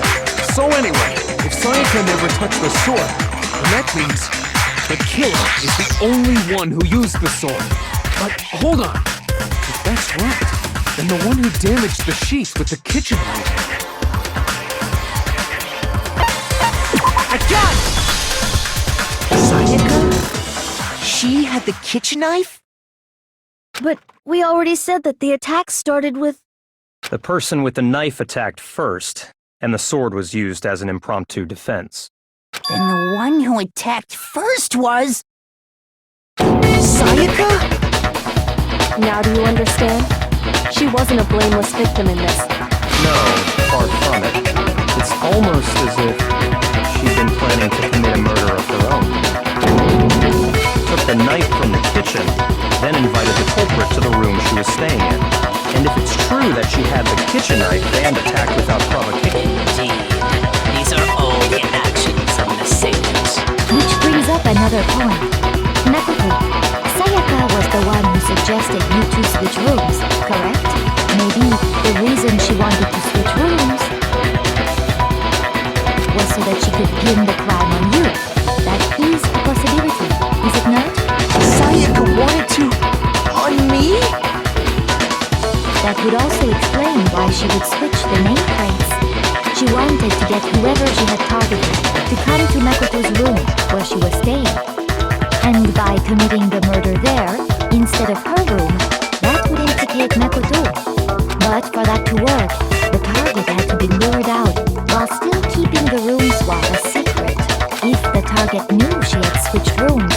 So anyway, if Sayaka never touched the sword, then that means the killer is the only one who used the sword. But hold on. If that's right, then the one who damaged the sheets with the kitchen knife. I got it! Sayaka? She had the kitchen knife? But we already said that the attack started with... The person with the knife attacked first, and the sword was used as an impromptu defense. Then the one who attacked first was... Sayaka? Now do you understand? She wasn't a blameless victim in this. No, far from it. It's almost as if she'd been planning to commit a murder of her own. Took the knife from the kitchen, then invited the culprit to the room she was staying in. And if it's true that she had the kitchen knife and attacked without provocation... Indeed. These are all the actions of an assailant. Which brings up another point. Makoto, Sayaka was the one who suggested you two switch rooms, correct? Maybe the reason she wanted to switch rooms was so that she could pin the crime on you. That is a possibility, is it not? Sayaka wanted to... on me? That would also explain why she would switch the nameplates. She wanted to get whoever she had targeted to come to Makoto's room where she was staying. And by committing the murder there, instead of her room, that would implicate Makoto. But for that to work, the target had to be lured out while still keeping the room swap a secret. If the target knew she had switched rooms,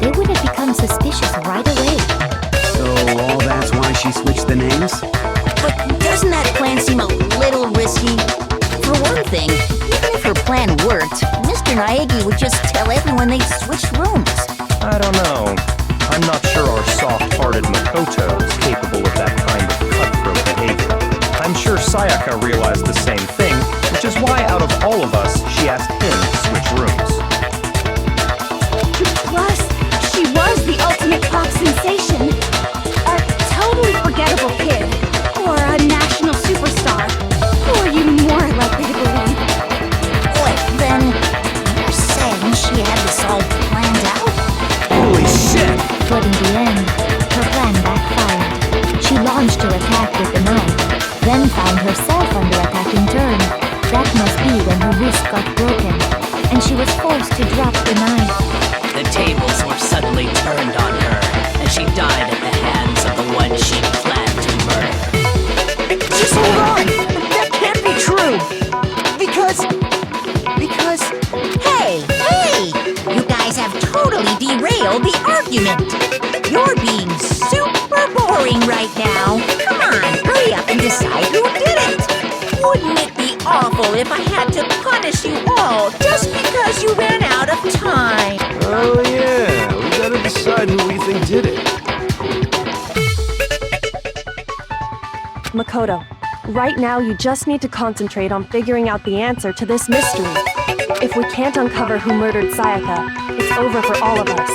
they would have become suspicious right away. So all that's why she switched the names? But doesn't that plan seem a little risky? For one thing, even if her plan worked, Mr. Naegi would just tell everyone they switched rooms. I don't know. I'm not sure our soft-hearted Makoto is capable of that kind of cutthroat behavior. I'm sure Sayaka realized the same thing, which is why out of all of us, she asked him to switch rooms. Plus, she was the ultimate pop sensation. A totally forgettable kid. Or a national superstar. Who are you more likely to believe? Wait, then you're saying she had this all planned out? Holy shit! But in the end, her plan backfired. She launched her attack with the knife, then found herself under attack in turn. That must be when her wrist got broken, and she was forced to drop the knife. The tables were suddenly turned on her, and she died at the hands of the one she planned to murder. Just hold on! That can't be true! Because... Hey! You guys have totally derailed the argument. You're being super boring right now. Come on, hurry up and decide who did it. Wouldn't it be awful if I had to punish you all just because you ran out of time? Oh yeah, we gotta decide who we think did it. Makoto, right now you just need to concentrate on figuring out the answer to this mystery. If we can't uncover who murdered Sayaka, it's over for all of us.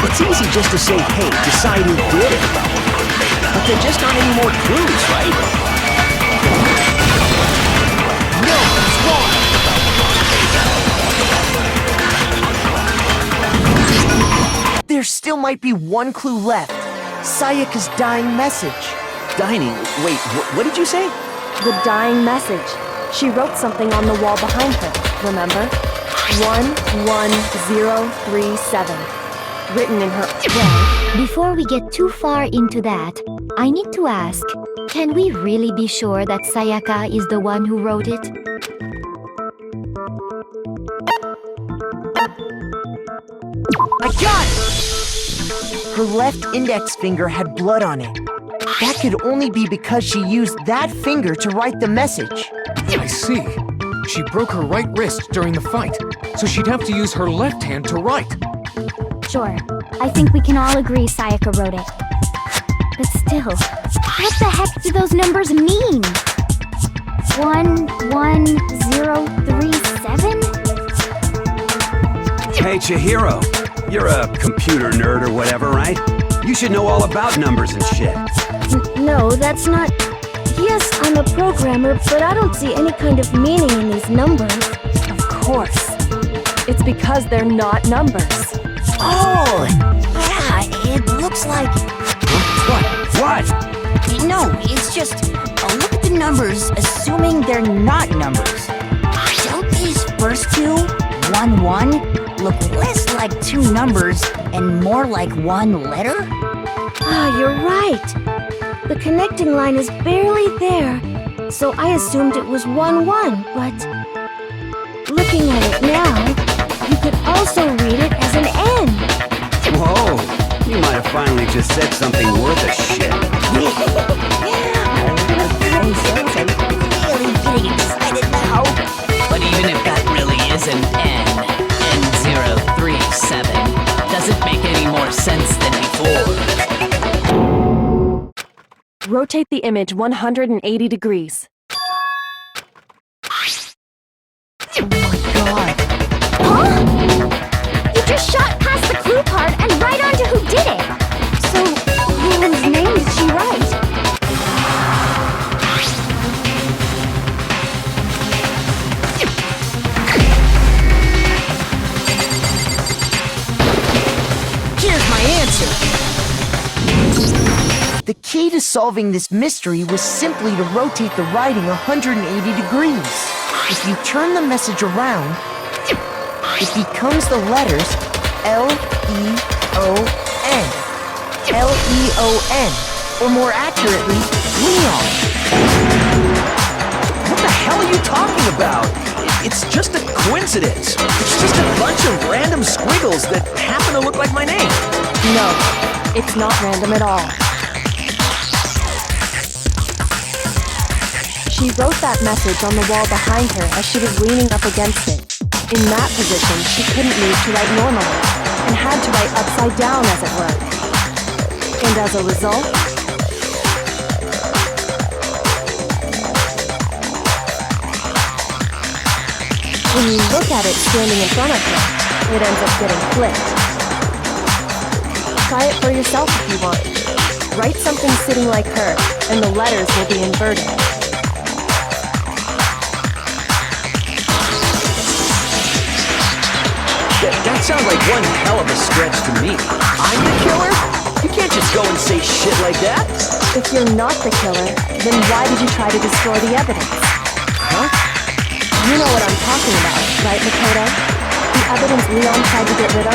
It's easy just to say, hey, decide who did it. But there just aren't any more clues, right? No, it's wrong. There still might be one clue left. Sayaka's dying message. Dining? Wait, what did you say? The dying message. She wrote something on the wall behind her, remember? 11037. Written in her... Well, before we get too far into that, I need to ask, can we really be sure that Sayaka is the one who wrote it? I got it! Her left index finger had blood on it. That could only be because she used that finger to write the message. I see. She broke her right wrist during the fight, so she'd have to use her left hand to write. Sure, I think we can all agree Sayaka wrote it. But still, what the heck do those numbers mean? 11037? Hey, Chihiro. You're a computer nerd or whatever, right? You should know all about numbers and shit. No, that's not... Yes, I'm a programmer, but I don't see any kind of meaning in these numbers. Of course. It's because they're not numbers. Oh, yeah, it looks like... What? No, it's just a look at the numbers, assuming they're not numbers. Don't these first two, 1-1, look less like two numbers and more like one letter? Ah, you're right. The connecting line is barely there, so I assumed it was 1-1, but... Looking at it now, you could also read it as an N. Whoa, you might have finally just said something worth a shit. Really getting excited now. But even if that really is an N037, doesn't make any more sense than before. Rotate the image 180 degrees. Oh my god. Huh? You just shot past the clue part and right onto who did it. So, whose name did she write? Here's my answer. The key to solving this mystery was simply to rotate the writing 180 degrees. If you turn the message around, it becomes the letters L-E-O-N. L-E-O-N. Or more accurately, Leon. What the hell are you talking about? It's just a coincidence. It's just a bunch of random squiggles that happen to look like my name. No, it's not random at all. She wrote that message on the wall behind her as she was leaning up against it. In that position, she couldn't move to write normally, and had to write upside down, as it were. And as a result, when you look at it standing in front of her, it ends up getting flipped. Try it for yourself if you want. Write something sitting like her, and the letters will be inverted. That sounds like one hell of a stretch to me. I'm the killer? You can't just go and say shit like that. If you're not the killer, then why did you try to destroy the evidence? Huh? You know what I'm talking about, right, Makoto? The evidence Leon tried to get rid of?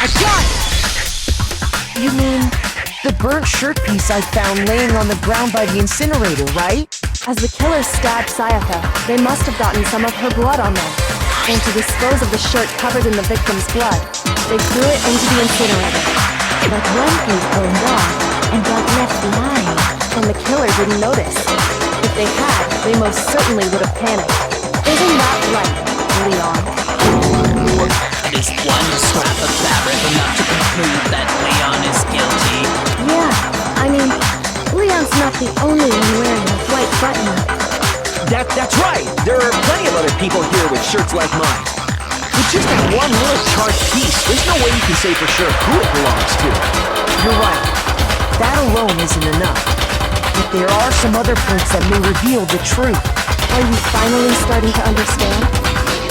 I got it! You mean the burnt shirt piece I found laying on the ground by the incinerator, right? As the killer stabbed Sayaka, they must have gotten some of her blood on them. And to dispose of the shirt covered in the victim's blood, they threw it into the incinerator. But one piece burned off and got left behind. And the killer didn't notice. If they had, they most certainly would have panicked. Isn't that right, Leon? Is one scrap of fabric enough to conclude that Leon is guilty? Yeah, I mean, Leon's not the only one wearing a white button-up. That's right! There are plenty of other people here with shirts like mine. With just that one little charred piece, there's no way you can say for sure who it belongs to. You're right. That alone isn't enough. But there are some other points that may reveal the truth. Are you finally starting to understand?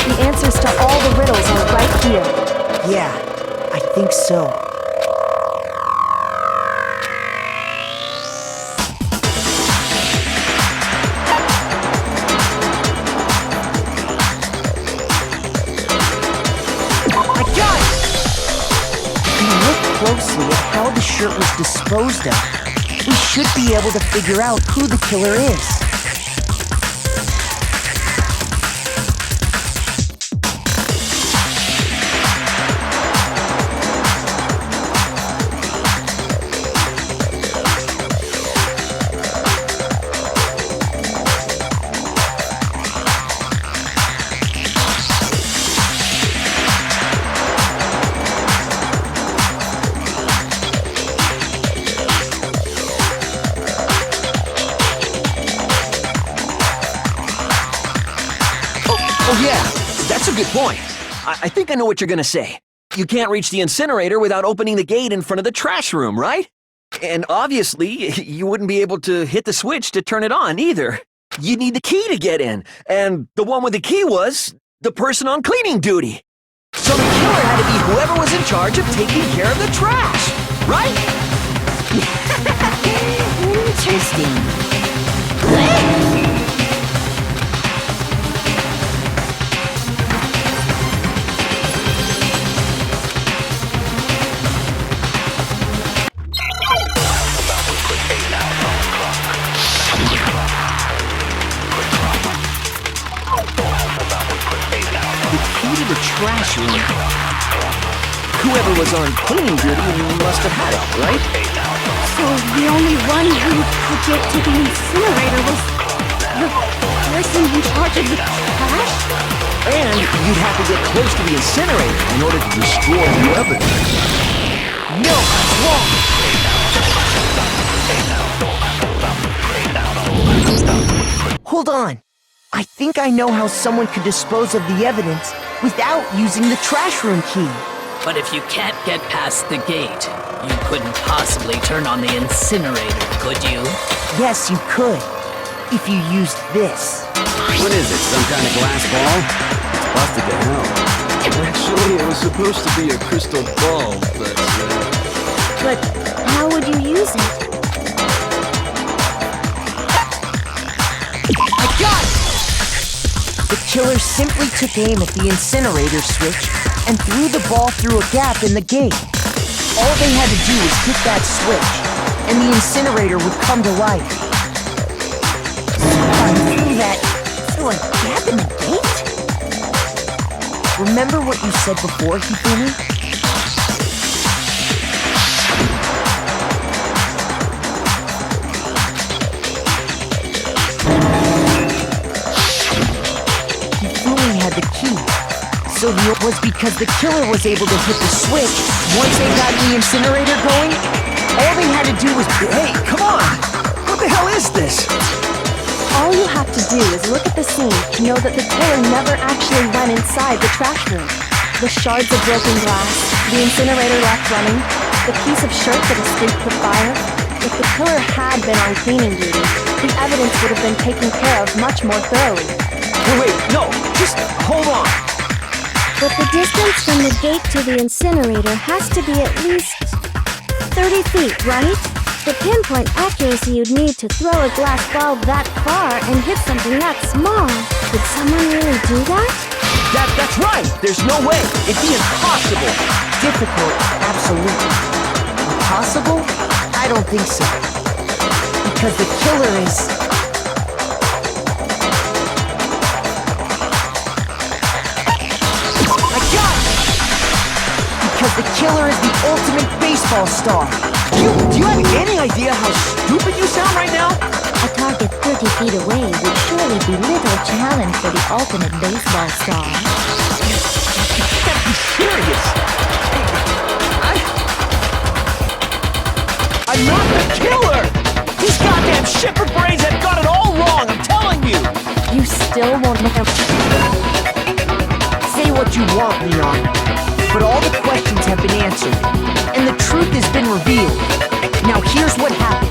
The answers to all the riddles are right here. Yeah, I think so. I got it! If we look closely at how the shirt was disposed of, we should be able to figure out who the killer is. Oh yeah, that's a good point. I think I know what you're gonna say. You can't reach the incinerator without opening the gate in front of the trash room, right? And obviously, you wouldn't be able to hit the switch to turn it on either. You'd need the key to get in, and the one with the key was the person on cleaning duty. So the killer had to be whoever was in charge of taking care of the trash, right? Interesting. The trash room. Whoever was on cleaning duty must have had it, right? So the only one who could get to the incinerator was the person in charge of the trash? And you'd have to get close to the incinerator in order to destroy the evidence. No, that's wrong! Hold on. I think I know how someone could dispose of the evidence without using the trash room key. But if you can't get past the gate, you couldn't possibly turn on the incinerator, could you? Yes, you could. If you used this. What is it, some kind of glass ball? It's busted to hell. Actually, it was supposed to be a crystal ball, but... But how would you use it? I got it! The killer simply took aim at the incinerator switch and threw the ball through a gap in the gate. All they had to do was hit that switch, and the incinerator would come to life. Through a gap in the gate? Remember what you said before, Hifumi? Had the key. So it was because the killer was able to hit the switch once they got the incinerator going. All they had to do was... Hey, come on! What the hell is this? All you have to do is look at the scene to know that the killer never actually went inside the trash room. The shards of broken glass, the incinerator left running, the piece of shirt that escaped the fire. If the killer had been on cleaning duty, the evidence would have been taken care of much more thoroughly. Wait, no, just hold on. But the distance from the gate to the incinerator has to be at least 30 feet, right? The pinpoint accuracy you'd need to throw a glass ball that far and hit something that small. Could someone really do that? That's right. There's no way. It'd be impossible. Difficult, absolutely. Impossible? I don't think so. Because the killer is... because the killer is the ultimate baseball star. Do you have any idea how stupid you sound right now? A target 30 feet away would surely be little challenge for the ultimate baseball star. You can't be serious. I'm not the killer! These goddamn shipper brains have got it all wrong, I'm telling you! You still won't make a... Say what you want, Leon, but all the questions have been answered, and the truth has been revealed. Now here's what happened.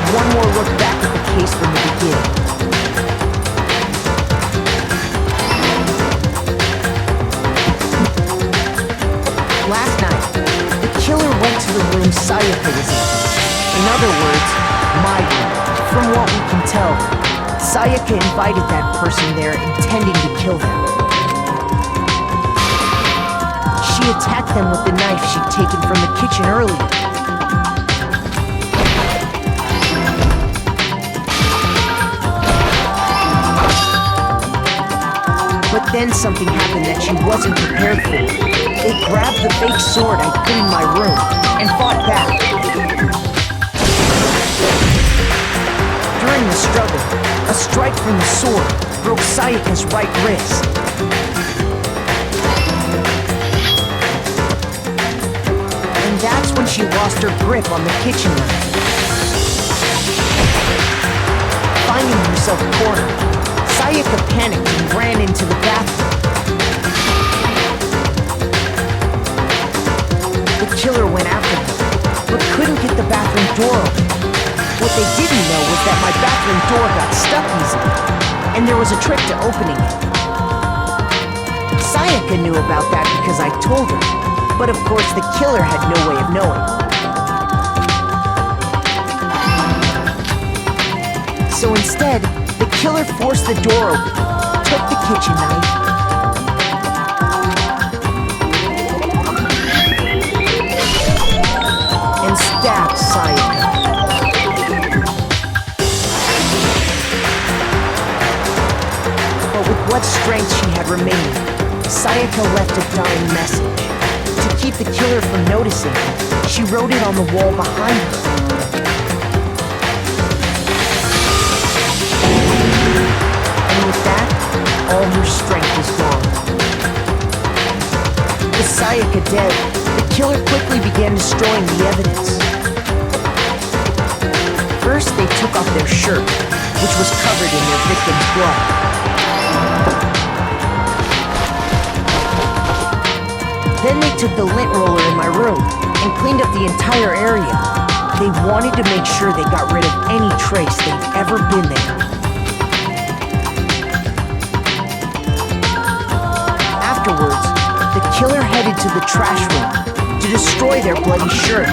One more look back at the case from the beginning. Last night, the killer went to the room Sayaka was in. In other words, my room. From what we can tell, Sayaka invited that person there intending to kill them. She attacked them with the knife she'd taken from the kitchen earlier. But then something happened that she wasn't prepared for. They grabbed the fake sword I put in my room and fought back. During the struggle, a strike from the sword broke Sayaka's right wrist. And that's when she lost her grip on the kitchen knife. Finding herself cornered, Sayaka panicked and ran into the bathroom. The killer went after her, but couldn't get the bathroom door open. What they didn't know was that my bathroom door got stuck easily, and there was a trick to opening it. Sayaka knew about that because I told her, but of course the killer had no way of knowing. So instead, the killer forced the door open, took the kitchen knife, and stabbed Sayaka. But with what strength she had remaining, Sayaka left a dying message. To keep the killer from noticing, she wrote it on the wall behind her. And with that, all her strength was gone. With Sayaka dead, the killer quickly began destroying the evidence. First, they took off their shirt, which was covered in their victim's blood. Then they took the lint roller in my room and cleaned up the entire area. They wanted to make sure they got rid of any trace they'd ever been there. Afterwards, the killer headed to the trash room to destroy their bloody shirt.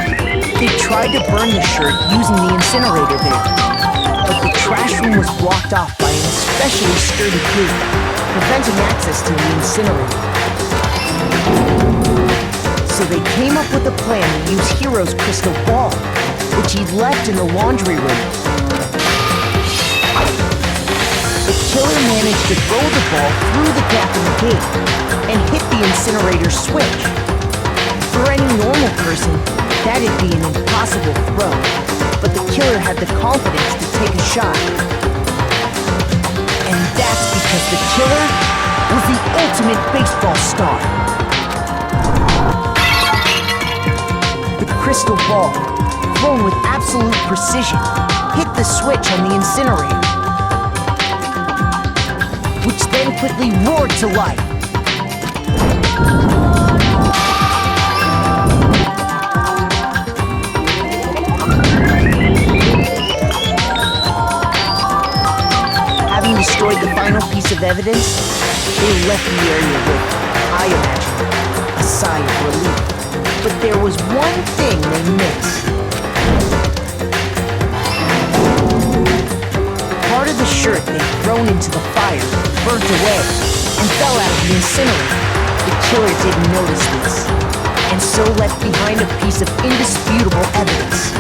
They tried to burn the shirt using the incinerator there, but the trash room was blocked off by an especially sturdy gate, preventing access to the incinerator. So they came up with a plan to use Hiro's crystal ball, which he'd left in the laundry room. The killer managed to throw the ball through the gap in the gate and hit the incinerator switch. For any normal person, that'd be an impossible throw, but the killer had the confidence to take a shot. And that's because the killer was the ultimate baseball star. The crystal ball, thrown with absolute precision, hit the switch on the incinerator, which then quickly roared to life. Having destroyed the final piece of evidence, they left the area with, I imagine, a sigh of relief. But there was one thing they missed. Part of the shirt they'd thrown into the fire burnt away and fell out of the incinerator. The killer didn't notice this, and so left behind a piece of indisputable evidence.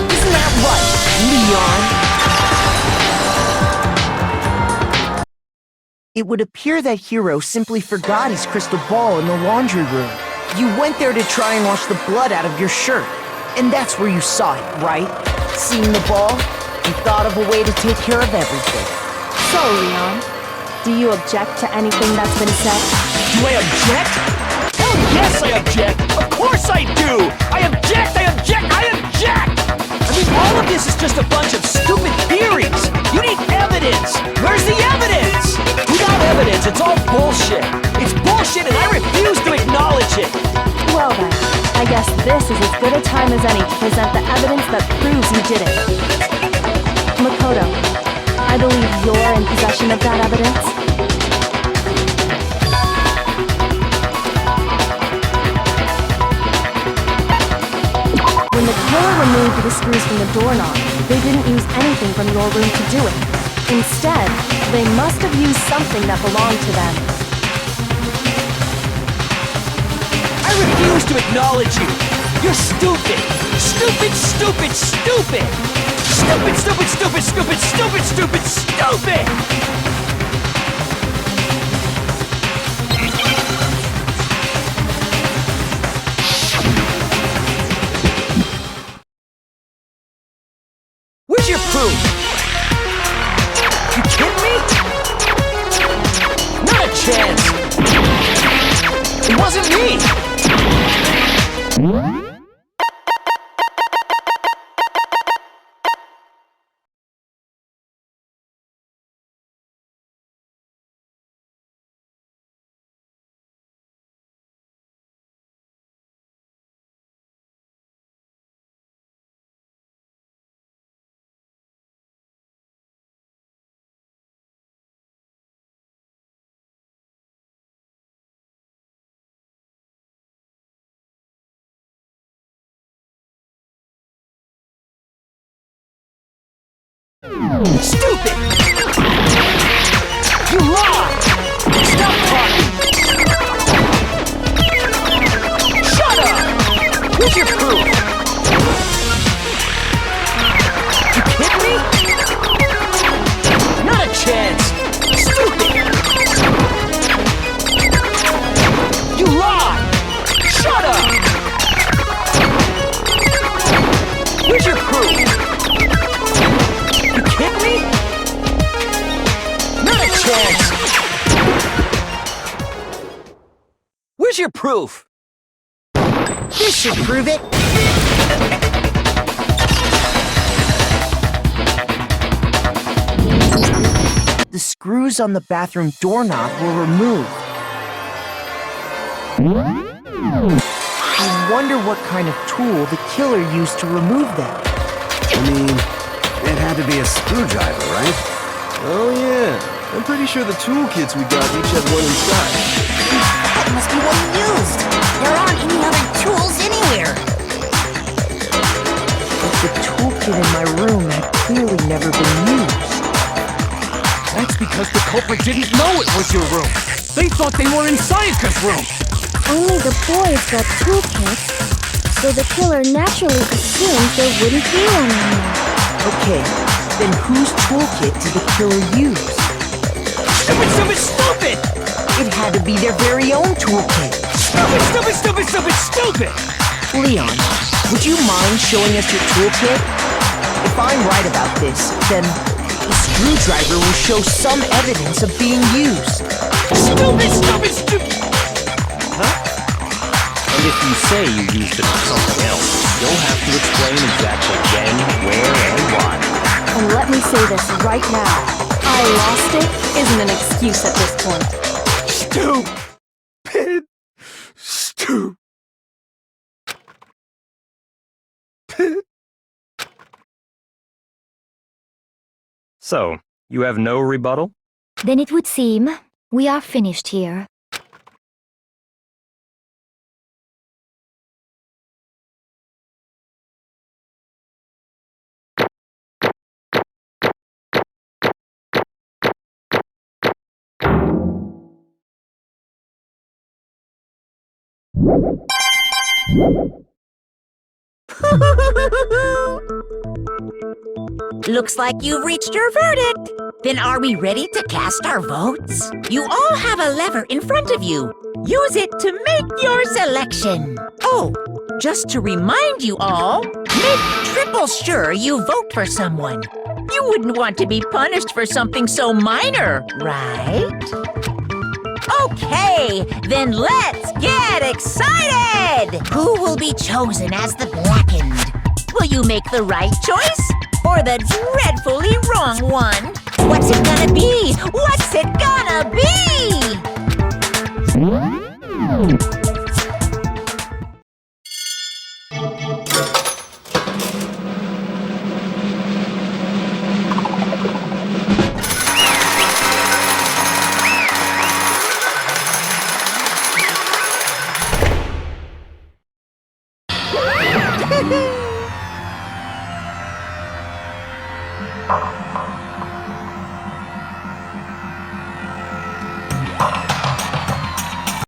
Isn't that right, Leon? It would appear that Hiro simply forgot his crystal ball in the laundry room. You went there to try and wash the blood out of your shirt, and that's where you saw it, right? Seeing the ball, you thought of a way to take care of everything. So, Leon, do you object to anything that's been said? Do I object? Hell yes, I object! Of course I do! I object! I object! I object! I mean, all of this is just a bunch of stupid theories! You need evidence! Where's the evidence? Without evidence, it's all bullshit! It's bullshit and I refuse to acknowledge it! Well then, I guess this is as good a time as any to present the evidence that proves you did it. Makoto, I believe you're in possession of that evidence. When the killer removed the screws from the doorknob, they didn't use anything from your room to do it. Instead, they must have used something that belonged to them. I refuse to acknowledge you! You're stupid! Stupid, stupid, stupid! Stupid, stupid, stupid, stupid, stupid, stupid, stupid! Where's your proof? You kidding me? Not a chance! It wasn't me! Stupid! You lie! Stop talking! Shut up! Where's your proof? You kidding me? Not a chance! Stupid! You lie! Shut up! Where's your proof? You kidding me? Not a chance! Where's your proof? This should prove it. The screws on the bathroom doorknob were removed. I wonder what kind of tool the killer used to remove them. I mean, it had to be a screwdriver, right? Oh yeah, I'm pretty sure the toolkits we got each had one inside. That must be what he used. There aren't any other tools anywhere. But the toolkit in my room had clearly never been used. That's because the culprit didn't know it was your room. They thought they were in Sayaka's room. Only the boys got toolkits, so the killer naturally assumed there wouldn't be one anymore. Okay, then whose toolkit did the killer use? Stupid, stupid, stupid! It had to be their very own toolkit. Stupid, stupid, stupid, stupid, stupid! Leon, would you mind showing us your toolkit? If I'm right about this, then the screwdriver will show some evidence of being used. Stupid, stupid, stupid! And if you say you used it for something else, you'll have to explain exactly when, where, and why. And let me say this right now. I lost it isn't an excuse at this point. Stupid. So, you have no rebuttal? Then it would seem we are finished here. Looks like you've reached your verdict. Then are we ready to cast our votes? You all have a lever in front of you. Use it to make your selection. Oh, just to remind you all, make triple sure you vote for someone. You wouldn't want to be punished for something so minor, right? Okay, then let's get excited! Who will be chosen as the blackened? Will you make the right choice? Or the dreadfully wrong one? What's it gonna be? What's it gonna be?